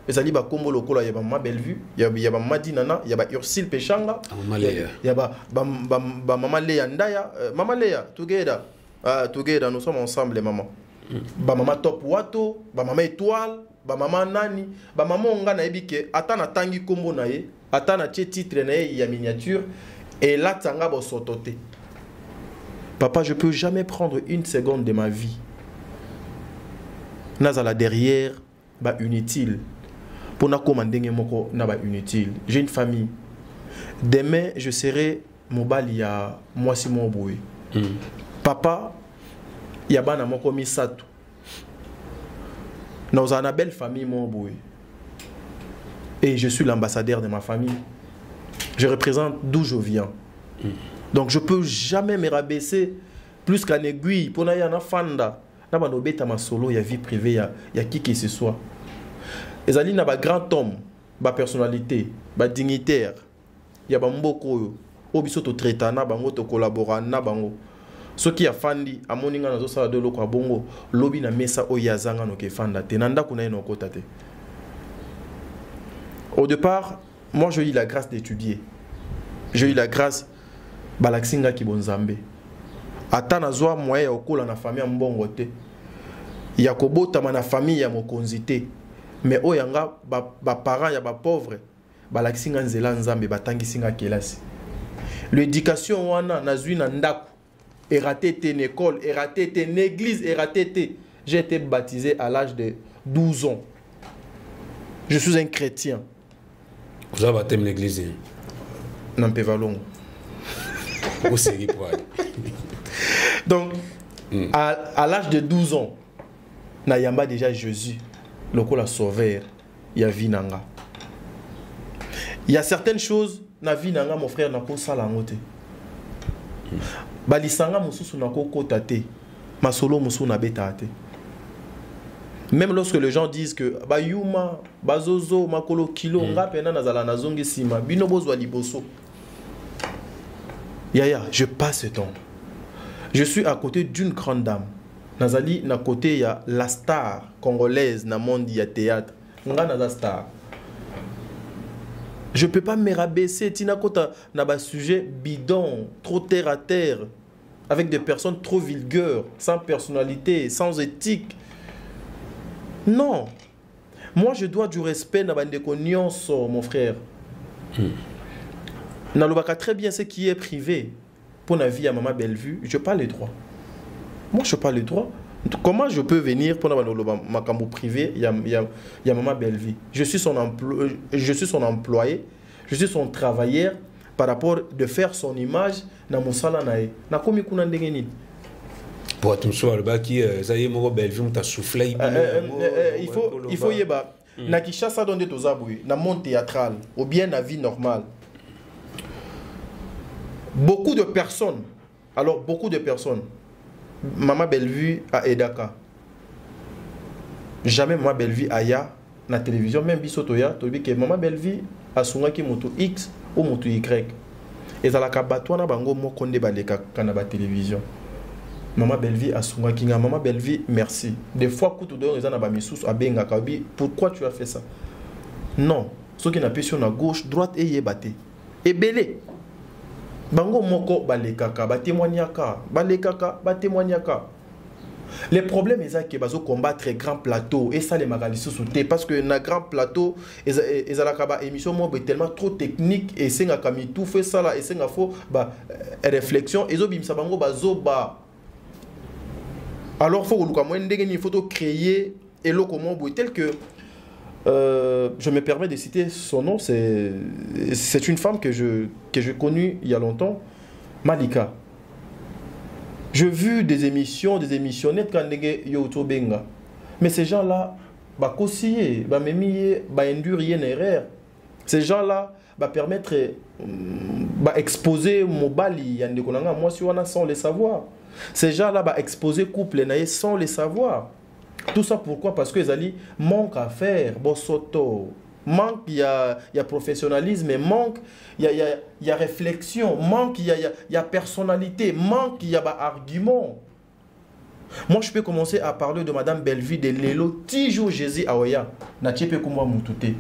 Les ali ba kombo lokola ya ba ma Bellevue, ya ba Madinana, ya ba Ursile Pechanga, ya ba maman Léa Ndaya, maman Léa together. Together nous sommes ensemble les mamans. Ba maman Top Wato, ba maman Étoile, ba maman Nani, ba maman onga na ebike atana tangi kombo na ye, atana tie titre na ye ya miniature et là tanga bo sotote. Papa, je peux jamais prendre une seconde de ma vie. Nazala derrière ba inutile. Pour na commander moko na ba inutile. J'ai une famille. Demain, je serai mobali ya mwasi moboy. Papa, il y a bana moko misatu. Nous avons une belle famille moboy. Et je suis l'ambassadeur de ma famille. Je représente d'où je viens. Donc je ne peux jamais me rabaisser plus qu'un aiguille. Pour na yana fanda, na ba nobeta ma solo ya vie privée ya qui que ce soit. Ezali na ba grand homme, ba personnalité, ba dignitaire. Ya ba mboko yo, obiso to traiter na bango to collaborer na bango. Ce qui a fandi a moninga na zo sala de loko bongo lobi na mesa o yazanga no ke fanda te nanda kuna ino kota te. Au départ, moi j'ai eu la grâce d'étudier. J'ai eu la grâce balaksinga ki bonzambe. Ata na zwa moyen okola na famille mbongo te. Ya kobota na famille ya mokonzi te. Mais oyanga ba parents ya ba pauvre balaksinga nzela nzambe batangisinga kelasi. L'éducation wana nazwi na ndako raté une école, raté une église, raté. J'ai été baptisé à l'âge de 12 ans. Je suis un chrétien. Vous avez baptisé l'église? Non, pas valon. Donc, à l'âge de 12 ans, Nayamba déjà Jésus, le la sauveur, il y a Vinanga. Il y a certaines choses, na Vinanga, mon frère, n'a pas ça la moté. Balisanga mususu na kokota te masolo musu na beta te. Même lorsque les gens disent que ba yuma bazozo makolo kilo nga pena nazala nazongi sima bino bozwa liboso. Yaya, je passe ce temps. Je suis à côté d'une grande dame. Nazali na côté ya la star congolaise na monde ya théâtre. Nga naza star. Je ne peux pas me rabaisser. Tina Kota n'a pas sujet bidon, trop terre à terre, avec des personnes trop vulgaires, sans personnalité, sans éthique. Non. Moi, je dois du respect dans des cognos, mon frère. Nalobaka très bien ce qui est privé. Pour la vie à Maman Bellevue, je parle les droits. Moi, je parle les droits. Comment je peux venir pour ma cambo privé, il y a Maman Bellevue. Je suis son employé, je suis son travailleur par rapport de faire son image dans mon salon. Na komi kuna ndengeni. Pour tout ça, le baki, ça y est, mon Bellevue, t'as soufflé. Il faut yeba. Na Kinshasa donde tozaboui, na monde théâtral, ou bien la vie normale. Beaucoup de personnes, Maman Bellevue à Edaka. Jamais Maman Bellevue aya na télévision, même bisotoya, tobi que Maman Bellevue a sungaki moto X ou moto Y. Et ça la kabatwana bango mo konde baleka kana ba télévision. Maman Bellevue a sungaki nga Maman Bellevue merci. Des fois kutu do ezana ba misusu abenga kabi, pourquoi tu as fait ça? Non, ceux qui n'appuient sur la gauche, droite et yebate. Et belé. Bango moko balekaka ba témoignaka témoignaka. Les problèmes c'est que bazo combattre grand plateau et ça les magalisu sauter parce que na grand plateau ezalaka ba émission mo tellement trop technique et senga kami tout fait ça là et senga fo ba réflexion ezo bimsa bango bazo ba. Alors faut que luka mo ndenge ni photo créer et lo comment tel que je me permets de citer son nom, c'est une femme que j'ai connue il y a longtemps, Malika. J'ai vu des émissionnettes quand Yoto Benga. Mais ces gens-là, bah conseiller, bah m'émiller, bah induire une erreur. Ces gens-là, bah permettre, bah exposer mobali yande konanga moi si wana sans le savoir. Ces gens-là bah exposer couple naé sans le savoir. Tout ça pourquoi? Parce que les ali manque à faire, bosoto. Manque, il y a professionnalisme, manque, il y a réflexion, manque, il y a personnalité, manque, il y a argument. Moi, je peux commencer à parler de Madame Bellevue de Lelo, Tijo Jésus Aoya, na tiepe kumwa mutute,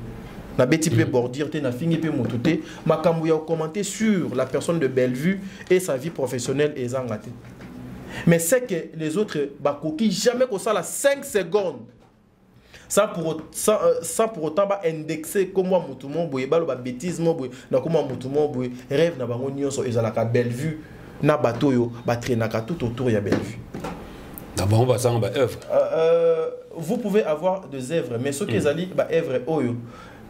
na beti pe bordir te, na fingi pe mutute, makambu ya commenter sur la personne de Bellevue et sa vie professionnelle et zangate. Mais c'est que les autres bakoki jamais que ça la 5 secondes. Sans pour autant indexer comme moi mutumo boye balo ba bêtise mo boye na comme mutumo boye rêve na bango nyonso ezalaka Bellevue na bato yo ba traînaka tout autour ya Bellevue. D'abord on va ça en ba œuvre. Vous pouvez avoir des œuvres mais ce qui ezali ba œuvre oyo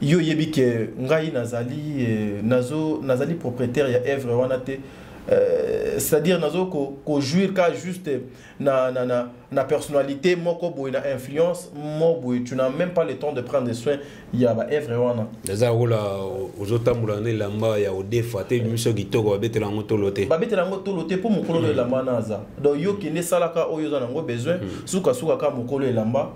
yo yebi ke ngai nazali propriétaire ya œuvre wana te. C'est-à-dire nazo ko jouir ka juste na personnalité moko boy na influence mo boy tu n'as même pas le temps de prendre soin il y a ba œuvre wana déjà ola ozotambula ne lamba ya odefa te miso kitoko babetela ngoto lote pour mokolo de lamba naza donc yo ki ne salaka oyo za nango besoin suka ka mokolo lamba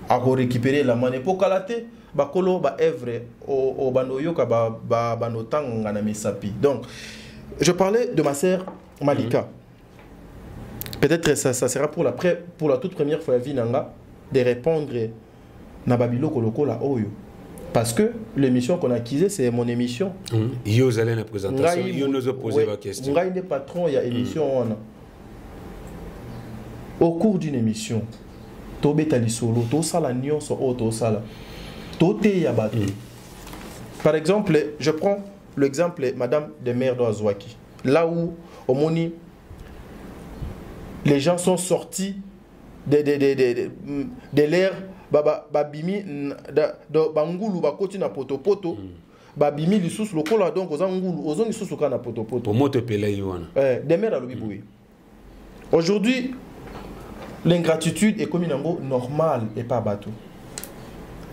a ko récupérer la mane pour kalate ba kolo ba œuvre o bando yo ka ba banotanga na misapi. Donc je parlais de ma sœur Malika. Peut-être ça sera pour la toute première fois vie nanga de répondre na babilo koloko la oyo. Parce que l'émission qu'on a acquise c'est mon émission. Yo vous allez la présentation, yo nous poser la question. Ngai des patrons il y a émission au cours d'une émission. To betali solo, to sala nyonso o to sala. To te ya bato. Par exemple, je prends l'exemple Madame de Maire d'Oazouaki. Là où, au Moni, les gens sont sortis de l'air, babimi, bangulu, bakoti na poto, babimi, les sous le cola, donc aux angulu, aux ongi sous le na poto. Pour moi, te payer yuana. De Maire à l'obiboui. Aujourd'hui, l'ingratitude est comme une ango normale et pas bateau.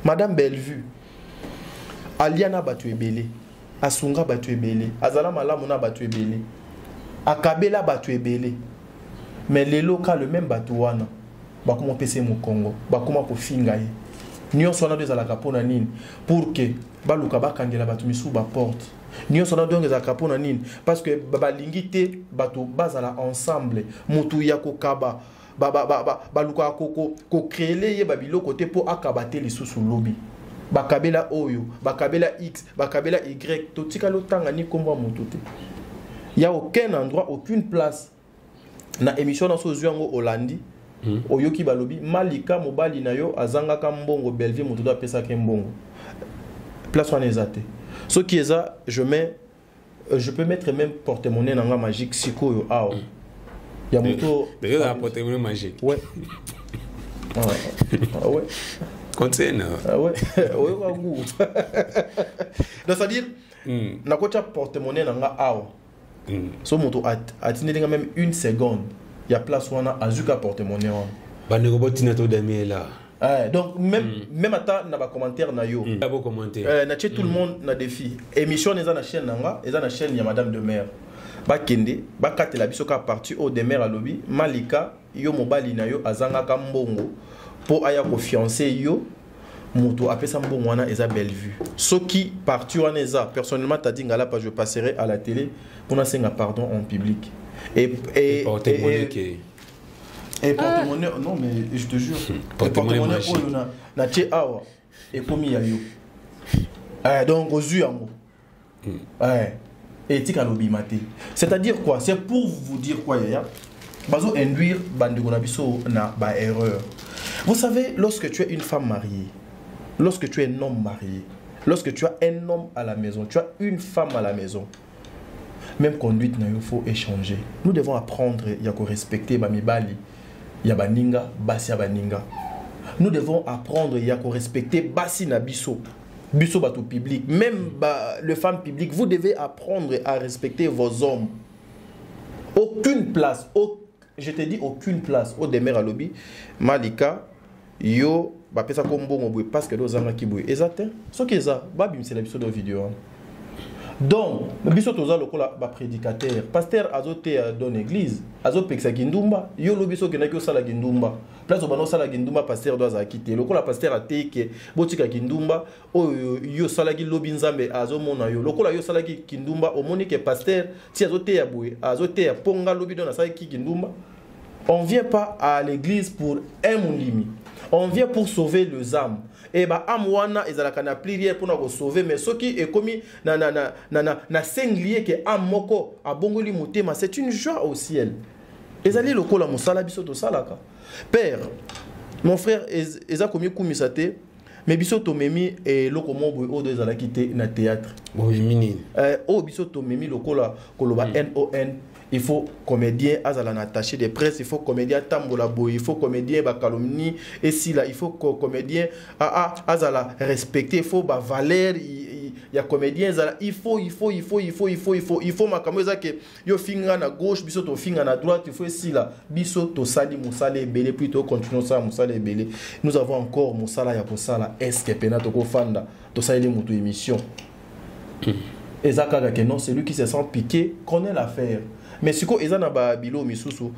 Madame Bellevue, Aliana Batu Ebele. Asunga batu ebele, azala malamu na batu ebele, akabela batu ebele. Mais les locaux le même batu wana, bakuma pese mu Congo, bakuma po fingaye. Nyonso na deux alaka pona nini pour que baluka bakangela batu misu ba porte. Nyonso na deux alaka pona nini parce que balingite batu bazala ensemble, mutu ya kokaba baluka ko créer ye babilo côté pour akabate les sous lobby. Bakabela oyo, bakabela X, bakabela Y, totika lotanga ni komba mutute. Il y a aucun endroit, aucune place na émission dans sozuango Hollandi. Oyoki balobi Malika mobali na yo azanga ka mbongo Bellevue mutuda pesa ke mbongo. Place wana ezate. Ce qui est ça, je peux mettre même porte-monnaie nanga magique sikoyo awo. Ya moto. Mais la porte-monnaie magique. Ouais. Ouais. Continue. Ah ouais. Donc c'est-à-dire na kocha porte-monnaie nanga awo. So moto atineli même une seconde. Il y a place wana azuka porte-monnaie wana. Bande robotina to demi là. Donc même ata na ba commentaire na yo. Na ba commentaire. Na tout le monde na défi. Émission eza na chaîne nanga, eza na chaîne ya Madame de Maire. Ba kende, ba katela biso ka parti au de Maire alobi, Malika yo mobali na yo azanga ka mbongo pour aya ko fiancé yo. Moto apesa mbongo wana eza Bellevue. Ce qui parti wana eza personnellement t'a dit ngala pas je passerai à la télé pour na senga pardon en public. Et porte-monnaie non mais je te jure porte-monnaie oh na tie awa et komi ya yo donc ozu yango et tika lobi maté c'est-à-dire quoi c'est pour vous dire quoi yaya bazo induire bandeko na biso na ba erreur. Vous savez lorsque tu es une femme mariée, lorsque tu es un homme marié, lorsque tu as un homme à la maison, tu as une femme à la maison, même conduite, il faut échanger. Nous devons apprendre à respecter Bamibali, Yabaninga, Basi Yabaninga. Nous devons apprendre à respecter Basi Nabiso, Biso Bato public. Même les femmes publiques, vous devez apprendre à respecter vos hommes. Aucune place, je te dis aucune place au demeure à lobby. Malika, yo, bapesa kombo ngobwe parce que dos anga kibwe. Exact. Ce qui est ça, babim c'est l'épisode de vidéo. Donc, biso toza lokola ba prédicateur, pasteur azote dans l'église, azopeksa kindumba, yo lo biso ke na ki osala kindumba. Place au bano sala kindumba pasteur doit quitter. Lokola pasteur ateke botika kindumba, o yo sala ki lobi nzambe azomona yo. Lokola yo sala ki kindumba, o moni ke pasteur ti azote ya boye, azote ya ponga lobi dona sala ki kindumba. On vient pas à l'église pour un mondimi. On vient pour sauver les âmes. Et bah amwana ezalaka na prière pour nous sauver, mais ce qui est commis na singlier que amoko abongoli motema, c'est une joie au ciel. Ezali lokola musala biso to salaka. Père, mon frère eza komi kumisate, mais biso to memi et lokomo boy o ezala kité na théâtre. Oui mini. O biso to memi lokola koloba NON. Il faut comédien azala attaché de presse, il faut comédien tambola boy, il faut comédien ba calomnie et si là il faut comédien azala respecter, il faut ba valeur, il y a comédien azala il faut makamoza que yo finga na gauche biso to finga na droite, il faut si là biso to sali musala ebele plutôt continuer ça musala ebele. Nous avons encore musala ya posala est-ce que pena to ko fanda to sali mutu émission. Ezaka que non, celui qui se sent piqué connaît l'affaire. Mais si ko eza na ba bilo misusu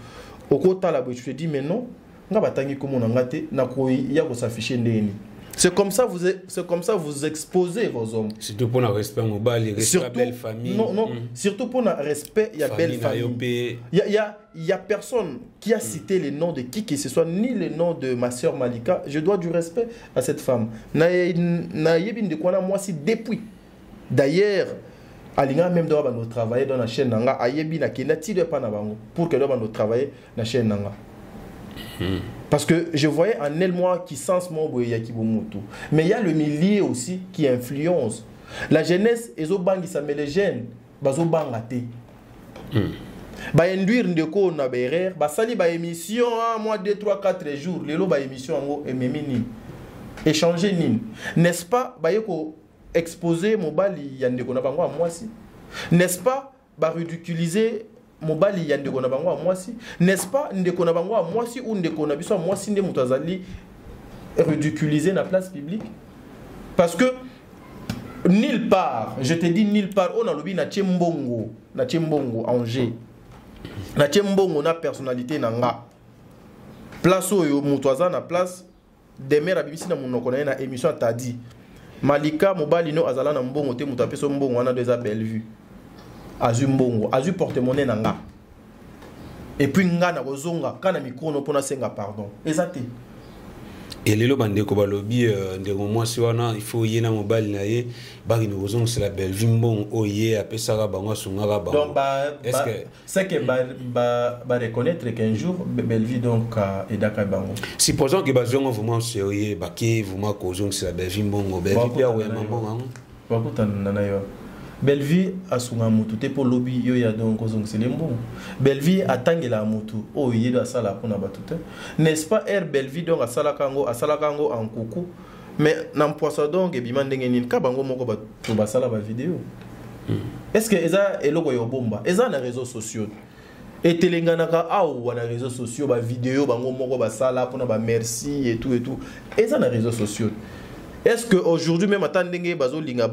okota la je te dis mais non nga batangi komo na ngate na ko ya ko s'afficher ndeni. C'est comme ça vous exposez vos hommes. Surtout pour le respect mobile, respect à belle famille. Non, surtout pour le respect, il y a belle famille. Il y a personne qui a cité les noms de qui que ce soit, ni le nom de ma sœur Malika. Je dois du respect à cette femme. Na yebin de quoi moi si depuis. D'ailleurs, Alinga même doit travailler dans la chaîne nanga ayebi na kenati de pas na bango pour que doit travailler dans la chaîne nanga. Parce que je voyais en elle moi qui sens mon boya ki bomutu. Mais il y a le milieu aussi qui influence. La jeunesse ezo bangi ça mais les jeunes bazo bangate. Ba induire ndeko na berer ba sali ba émission mois 2 3 4 jours lelo ba émission ngo ememini. Échanger nini. N'est-ce pas ba yeko exposer mobali yandeko na bango à moi si, n'est-ce pas ba ridiculiser mobali yandeko na bango à moi si, n'est-ce pas ndeko na bango à moi si ou ndeko na biso à moi si nde mutazali ridiculiser na place publique parce que nulle part, je te dis nulle part on a lobi na Tchembongo Angers na Tchembongo na personnalité nanga place oyo mutwaza na place demera bibisi na munoko na émission tadi Malika mobali no azala na mbongo te mutu apeso mbongo wana deux belle vue azu mbongo azu porte-monnaie nanga et puis nga na kozonga kana micro no pona senga pardon ezate et lelo bande ko balobi ndeko mwasi wana il faut yena mobali na ye bari no kozonga c'est la belle vue mbongo oye apesaka bango sungaka bango donc est-ce que c'est que reconnaître qu'un jour belle vie donc edaka bango supposons que bazonga vraiment sérieux baki vraiment kozonga c'est la belle vue mbongo belle vie ya wema mbongo bakuta nana yo belle vie asunga mutu te po lobby yo ya donc kozonga c'est le mbongo belle vie atangela mutu o yedo asala pona batute n'est-ce pas belle vie donc asala kango en coucou mais na mpoisa donc ebima ndenge nini ka bango moko bato basala ba vidéo est-ce que eza eloko yo bomba eza na réseaux sociaux et telenganaka awa na réseaux sociaux ba vidéo bango moko basala pona ba merci et tout eza na réseaux sociaux. Est-ce que aujourd'hui même attendenge bazo linga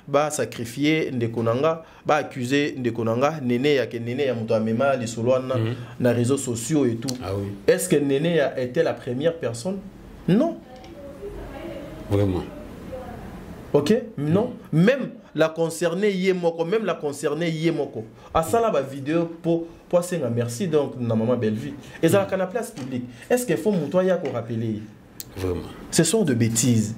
ba sacrifier ndekonanga ba accuser ndekonanga nene ya muto amema li solwana na réseaux sociaux et tout. Ah oui. Est-ce que nene a été la première personne? Non. Vraiment. OK? Non. Même la concernée Yemoko, a ça la vidéo pour senga merci donc na maman belle vie. Et ça la place publique. Est-ce qu'il faut mutoya ko rappeler? Vraiment. Ce sont de bêtises.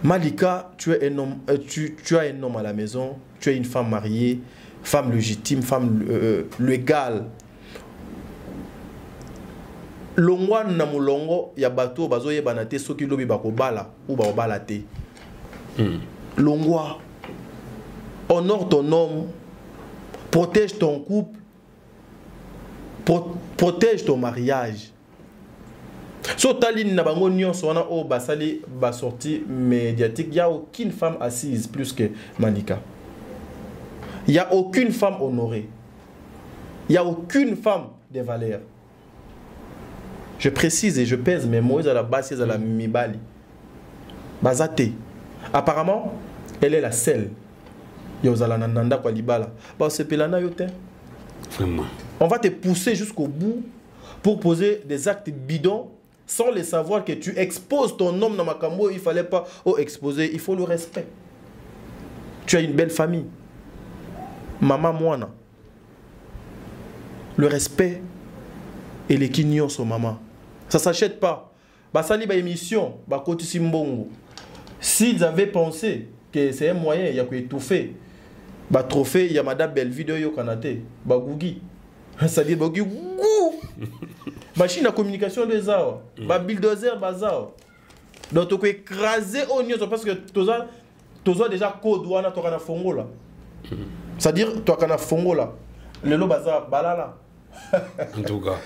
Malika, tu es un homme, tu as un homme à la maison, tu es une femme mariée, femme légitime, femme légale. Longwa na mulongo ya bato bazoye banate soki lobi bakobala ou bakobala te. Longwa, honore ton homme, protège ton couple, protège ton mariage. So taline na bango nyonso wana o basali ba sortie médiatique, il y a aucune femme assise plus que Malika. Il y a aucune femme honorée. Il y a aucune femme de valeur. Je précise et je pèse mes mots à la base à la mibali. Bazate. Apparemment, elle est la seule. Yaozalananda kwa libala. Bah, c'est pelana yote. Vraiment. On va te pousser jusqu'au bout pour poser des actes bidons sans les savoir que tu exposes ton homme dans ma cambo. Il fallait pas exposer, il faut le respect. Tu as une belle famille. Maman moana. Le respect et les quignons sur maman. Ça s'achète pas. Basali ba émission, ba koti simbongo. S'ils avaient pensé que c'est un moyen, il y a que étouffer. Bah trophée, il y a madame belle vidéo yo kanate, bah gougi. C'est-à-dire bah gougi. Machine à communication des arts, bah bulldozer bazar. Donc tu peux écraser au niveau parce que toza déjà code wana to kana fongo là. C'est-à-dire toi kana fongo là. Le lo bazar balala. En tout cas.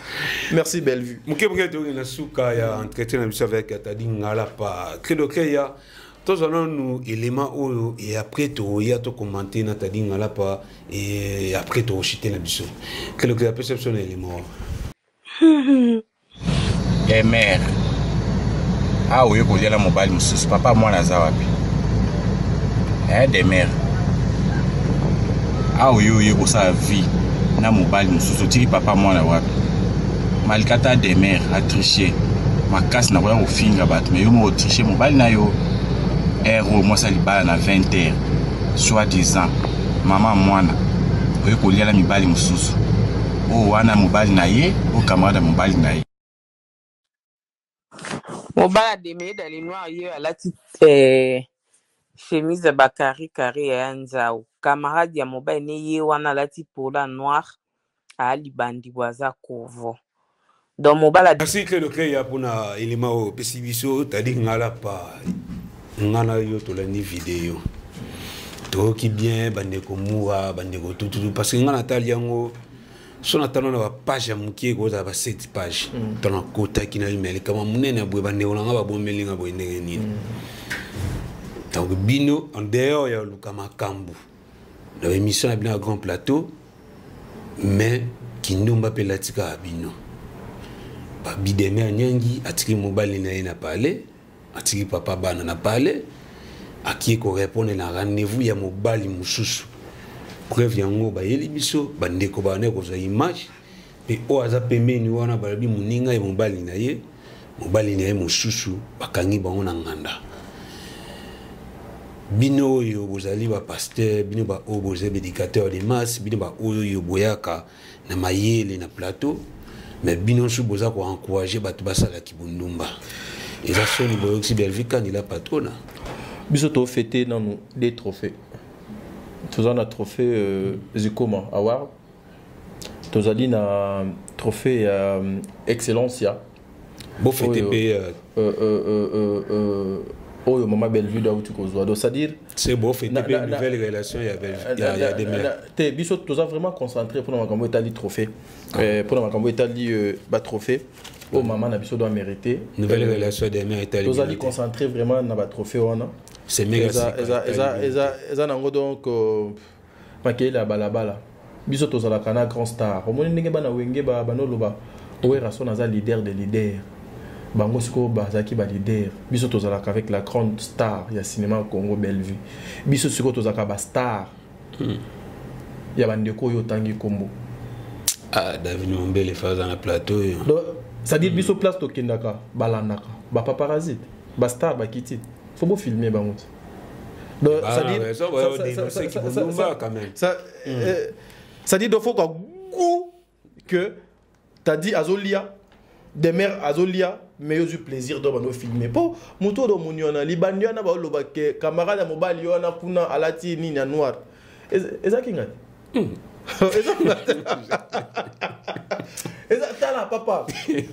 Merci Bellevue. Mukebwe to na suka ya entretien na avec Tadi Ngala pa. Credo que ya tous nous éléments où et après tout il y a tout commenter na Tadi Ngala pa et après tout chiter na biso. Credo que la perception élément. Et mère. Ah oui, ko lia la mobile mususu papa moi na za wapi. Des mères. Ah oui ko sa vie. Na mobile mususu tiki papa mwana wapi malikata de mère a triché makasi na kwa ofinga bat mais yo mo tricher mobile na yo ero moi ça libala na 20h soi-disant maman mwana oyo kolia la mibali mususu o wana mobile na ye o camarade mobile na ye mobile de me dans les noirs yo à la chemise de Bakari carré ya nzao camarade ya mobile ne ye wana lati pola noir à libandi waza kovo donc mobile merci que le créa pour na élément au pesibiso Tadi Ngala pa ngana yo to la ni vidéo to ki bien bande ko muwa bande ko tout parce que ngana tali yango son atano na page ya mukie ko za ba 7 page to na kota kina email kama munene bwe bande ona ngaba bomeli ngabo ndenge nini. Donc bino en dehors ya lukama kambu la émission a bien un grand plateau mais qui nous m'a pelatika bino ba bideme nyangi atiki mobile na ina parler atiki papa bana na parler aki ko répondre na rendez-vous ya mobile mususu preuve yango ba yeli biso bandeko bana ko za image et o aza pembeni wana ba bi muninga ya mobile na ye mususu bakangi bango na nganda. Bino yo bozali ba pasteur bino ba oboze éducateur de masse bino ba oyo boyaka na mayele na plateau mais bino sou boza ko encourager batu basala kibundumba et ça soni boyoxi belvika ni la patrona biso to fêter dans nous des trophées tous on a trophée Zikoma award tous ali na trophée excellencia beau fêter oh maman Bellevue doit tu cause donc c'est-à-dire c'est beau fait une nouvelle relation il y a des mères t'es biso tous vraiment concentré pour maman Etali trophée pour maman Etali ba trophée oh maman na biso doit mériter nouvelle relation des mères Etali tous allez concentrer vraiment na ba trophée on c'est méga eza nango donc makeli la balabala biso tous la kana grand star au moins ndenge bana wenge ba banoloba owe rason naza leader de leader bango siko bazaki ba leader biso tozalaka avec la grande star ya cinéma Congo Bellevue biso siko tozalaka ba star ya bandeko yo tangi kombo David Mombele faza na plateau donc ça dit biso place to kendaka balandaka ba paparazzi ba star ba kiti faut beau filmer bango donc ça dit ça dit do faut que t'as dit azolia des mères azolia mais eu plaisir de nous filmer pour moto do muniona libandiana ba loba ke camarade mobile yona kuna alati ni na noir eza kinga eza tala papa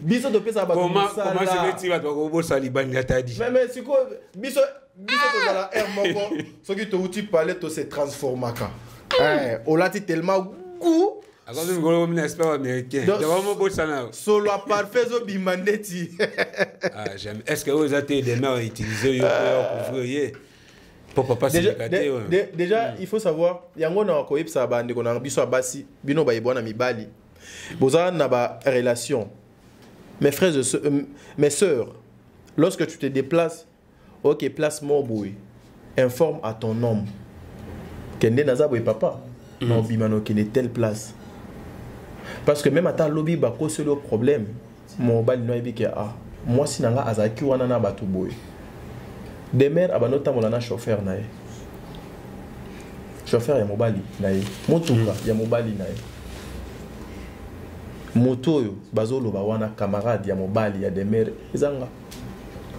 biso do pesa ba comment je vais dire to ko sa libandi atadi mais siko biso to la air moko so ki to uti parler to se transformaka olati tellement goût Agora ngolo mna espère américain. Vraiment beau ça. Solo parfait zo bimandeti. J'aime. Est-ce que vous avez des mains utilisées pour couvrir pour papa déjà il faut savoir yango na ko ipsa bande ko na biso abasi bino ba yebona mibali. Boza na ba relation. Mes frères mes sœurs, lorsque tu te déplaces, OK, place mon boy. Informe à ton homme. Kende Nazabo et papa. Non, bimano qui est telle place. Parce que même à ta lobby, c'est le problème. Mon bal noyé que moi si nanga azaki wana na batu boy. Demer abanota molana chauffeur nae. Chauffeur ya mobali nae. Motuka ya mobali nae. Moto yo bazolo ba wana camarade ya mobali ya Demer ezanga.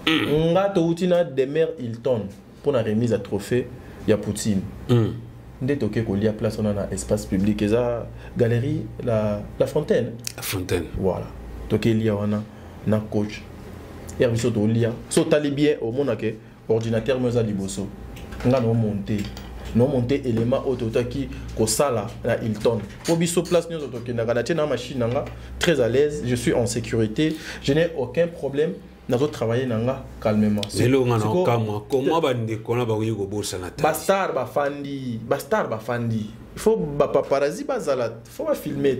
Nga to utina Demer Hilton pour la remise à trophée ya Poutine. Ndé toke ko lia place on a un espace public eza galerie la Fontaine. La Fontaine. Voilà. Toke lia wana na coach. Et biso to lia. So tali bien au monde que ordinateur moza liboso. Nga no monter élément auto qui ko sala na Hilton. Po biso place nyozo toke na kana na machine nga très à l'aise, je suis en sécurité, je n'ai aucun problème. Nous avons travaillé calmement. C'est là où on a comment Bastard bafandi. Il faut paparazzi bazala. Il faut filmer.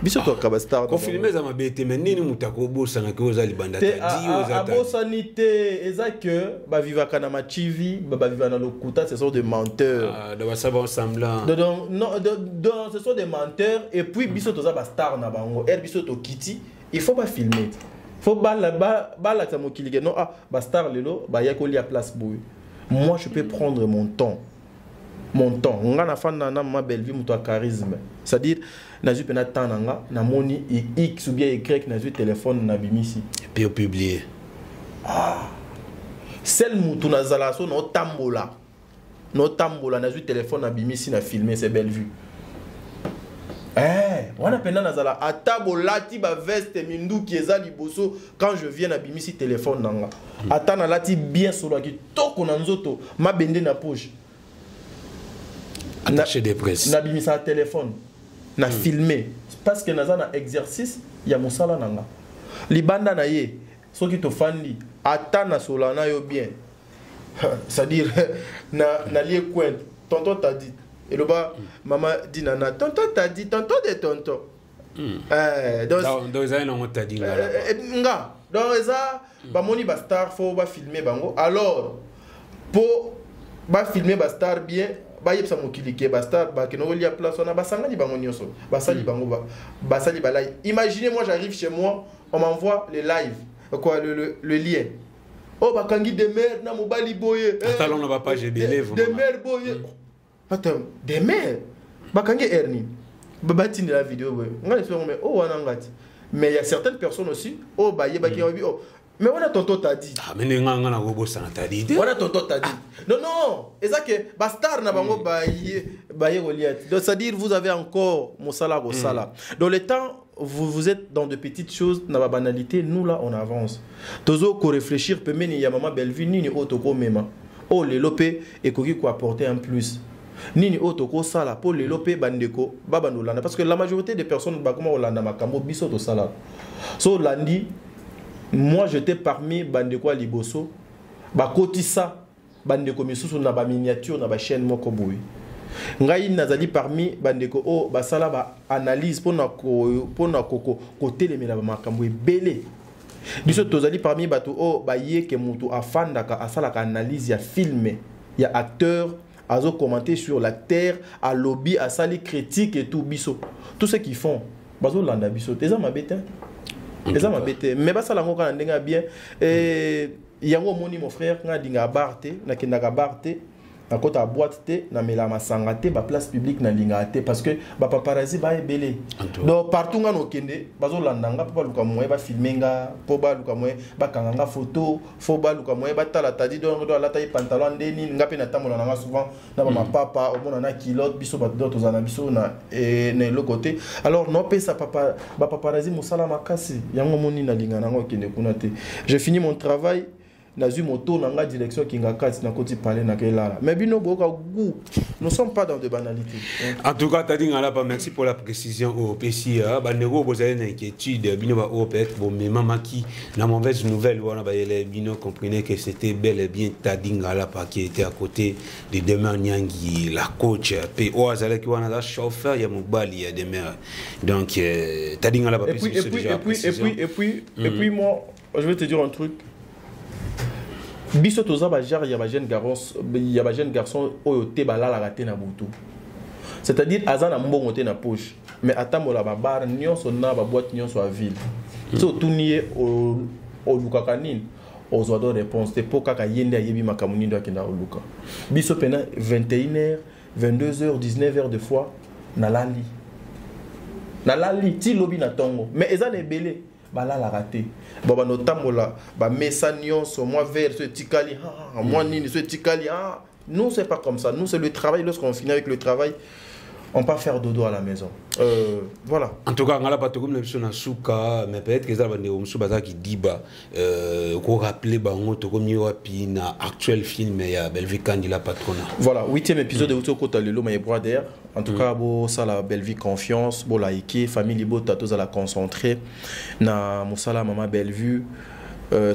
Biso to ka bastard. Ko filmer za mabete mais nini mutako bosa na ko za libanda ta di oza ta. Abosanité eza que ba viva kana ma TV, ba viva na lokuta, ce sont des menteurs. Ah, de ça va semblant. Non, ce sont des menteurs et puis biso to za bastard na bango. Biso to kiti, il faut pas filmer. Faut bala ta mokilige non bastard lelo ba yakoli à place boy. Moi je peux prendre mon temps. Nga na fan na ma belle vie muto charisme. C'est-à-dire nazu pena tananga na moni X ou bien Y nazu téléphone na bimisi et puis publier. Celle muto na zala so no tambola nazu téléphone na bimisi na filmer c'est belle vue. On a peine nazala atabolati ba veste mindu qui eza liboso quand je viens na bimisi téléphone nanga. Atana lati bien solo ki toko na nzoto ma bende na poche. Attaché des presses. Na bimisa téléphone na filmer parce que nazana exercice ya mosala nanga. Libanda na ye soki to fandi atana solo na yo bien. C'est-à-dire na lié coin tonton t'a dit. Et le bas, maman dit nana, tonton t'a dit, tonton de tonton. Donc, ça, on t'a dit là. Donc, ça, moni bastar, faut filmer bango. Alors, pour filmer bastar bien, yep sa mokilike bastar, que nous y a place, on a basanga di bango nyoso, basali bango, basali balai. Imaginez, moi, j'arrive chez moi, on m'envoie les lives, quoi, le lien. Oh, bakangi de mer, na mobali boye. Attends, on n'a pas j'ai belé, vous. De mer boye. Attends, des mères. Bakange Erni. Babati de la vidéo. Mais il y a certaines personnes aussi. Oh, bah, il y a oh. Mais on a tonton t'a dit. Ah, mais on a robot ça t'a dit. On a tonton t'a dit. Non. Et ça que bastard n'a pas baye Goliath. Donc, c'est-à-dire, vous avez encore mon salaire au salaire. Dans le temps, vous êtes dans de petites choses, dans la banalité. Nous, là, on avance. Tozo, qu'on réfléchir, peut mener, il y a maman belle vie, ni autre ko mema. Oh, les lopé, et qui quoi apporter un plus. Nini otoko sala pour les lopé bandeko babanolanda parce que la majorité des personnes bakoma olanda makambo biso to sala so landi moi j'étais parmi bandeko à liboso bakotisa bandeko misusu na ba miniature na ba chaîne moko boy ngai nazali parmi bandeko o basala ba analyse pona côté les mena makambo ebele biso tozali parmi bato o baye ke mutu afandaka asala ka analyse ya film ya acteur azo commenter sur la terre, à lobby, à sali critique et tout biso. Tout ce qu'ils font, bazo landa biso. Eza mabete. Eza mabete. Mais basa lango kana ndenga bien. Yango moni mon frère nga dinga barte, na kendaka barte. Na kota boîte te, na mela masanga te, ba place publique na linga te parce que ba paparazzi ba ebele. Donc partout nga no kende, bazo landanga po ba luka moye ba filmenga, po ba luka moye ba kanganga photo, fo ba luka moye ba tala tadi donc do la taille pantalon ndeni nga pe na tamola na souvent na ba papa au mona na kilote biso ba d'autres zana biso na na le côté. Alors non pe sa papa ba paparazzi musala makasi, yango moni na linga nango kende kuna te. J'ai fini mon travail. Nazu moto nanga direction kinga kati na koti parler na kelala mais bino boka goût nous sommes pas dans de banalités. En tout cas tadi ngala pas merci pour la précision au PCA bandeko vous avez une inquiétude bino ba au peut-être bon mais maman qui la mauvaise nouvelle wana ba les bino comprenez que c'était bel et bien tadi ngala pas qui était à côté de Demer Nyangi la coach pe o azala qui wana la chauffeur ya mobali ya Demer donc tadi ngala pas et puis moi je vais te dire un truc. biso toza ba genre ya ba jeune garçon oyo te balala raté na butu. C'est-à-dire azana mbongo te na poche mais atamola ba bar nyonso na ba boîte nyonso a ville. So tuniye o lukaka nini ozwa do réponse te po kaka yende ayebi makamuni ndo akenda oluka. Biso pena 21h, 22h, 19h de fois na lali. Na lali ti lobi na tongo mais ezana ebele balala raté. Baba notambola ba mesa nyonso moi vers ce tikali moi nini ce tikali nous c'est pas comme ça, nous c'est le travail. Lorsqu'on finit avec le travail on peut faire dodo à la maison. Voilà. En tout cas, on a pas comme le na souka, mais peut-être que ça va nous baza qui dit ba qu'on rappeler ba on to comme yo pi na actuel film ya Belle-Vie Candy Patrona. Voilà, 8e épisode de Auto Kota Lelo my brother. En tout cas, bo ça la Belle-Vie confiance, bo like famille bo tatos à la concentrer na musala maman Belle-Vue.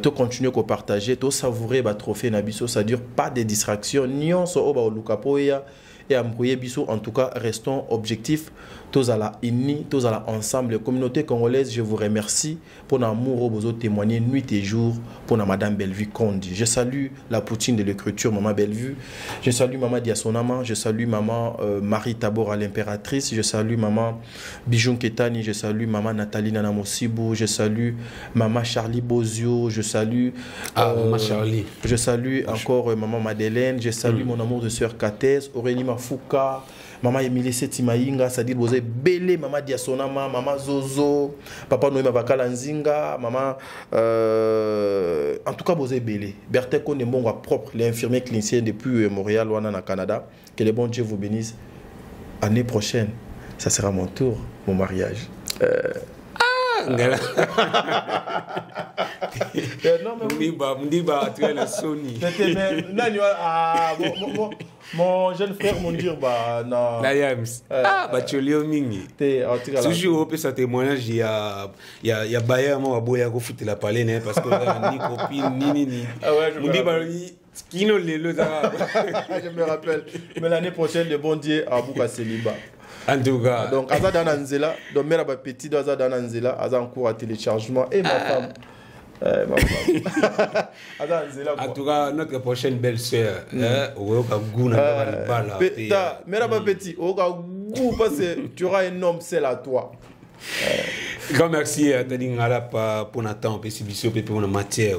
To continuer ko partager, to savourer ba trophée na biso, ça dure pas de distraction, nion so oba olukapo ya et à Mkouye Bissou. En tout cas, restons objectifs. Tous à la unis, tous à la ensemble. Communauté congolaise, je vous remercie pour l'amour que vous témoigner nuit et jour pour Madame Belle-Vue Kondi. Je salue la poutine de l'écriture, Maman Belle-Vue. Je salue Maman Diasonama. Je salue Maman Marie Tabor à l'impératrice. Je salue Maman Bijoun Ketani. Je salue Maman Nathalie Nanamosibou. Je salue Maman Charlie Bozio. Je salue Maman Charlie. Je salue encore Maman Madeleine. Je salue mon amour de sœur Katès, Aurélie Mafouka. Maman Emilie Setimaïnga, c'est-à-dire vous avez belé, Maman Diasonama, Maman Zozo, Papa Noé Mabakala Nzinga, Maman. En tout cas, vous avez belé. Berthe Konembonga propre, l'infirmier clinicien depuis Montréal, au Canada. Que le bon Dieu vous bénisse. Année prochaine, ça sera mon tour, mon mariage. Non, mon jeune frère, mon Dieu, la Yams. Tu l'as mingi. Toujours, on peut ça témoignage, il y a Bayer, moi, Boya, go foutre la palais, parce que ni copine, ni. Ah ouais, je me rappelle. Mais l'année prochaine, le bon Dieu, à Bouka Célibat. En tout cas. Donc, Aza Dananzela, donc, mère petit, Aza Dananzela, Aza en cours à téléchargement. Et ma femme. En tout cas, notre prochaine belle-sœur, Oka Gouna, mère petit, Oka Gou, parce que tu auras un homme, c'est à toi. Grand merci à Tadingala pour notre temps, pour la matière,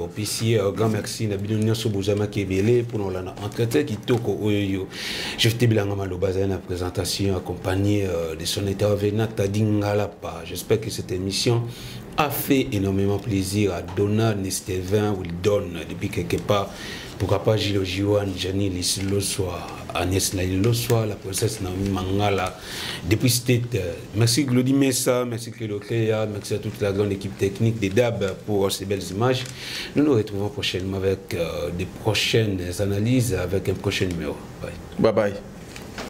grand merci à Bidonion Sobozama qui est belé pour nous l'entretien qui toque au yo. Je t'ai bien à la présentation accompagnée de son intervenant Tadingala. J'espère que cette émission a fait énormément plaisir à Donald Nesteven Wildon depuis quelque part. Pourquoi pas Gilles Johan, Jani Lissilo-Soa, Agnès Naïlo-Soa, la princesse Naomi Mangala, depuis cette. Merci Glody Messa, merci Clédo Cléa, merci à toute la grande équipe technique des DAB pour ces belles images. Nous nous retrouvons prochainement avec des prochaines analyses, avec un prochain numéro. Bye. Bye bye.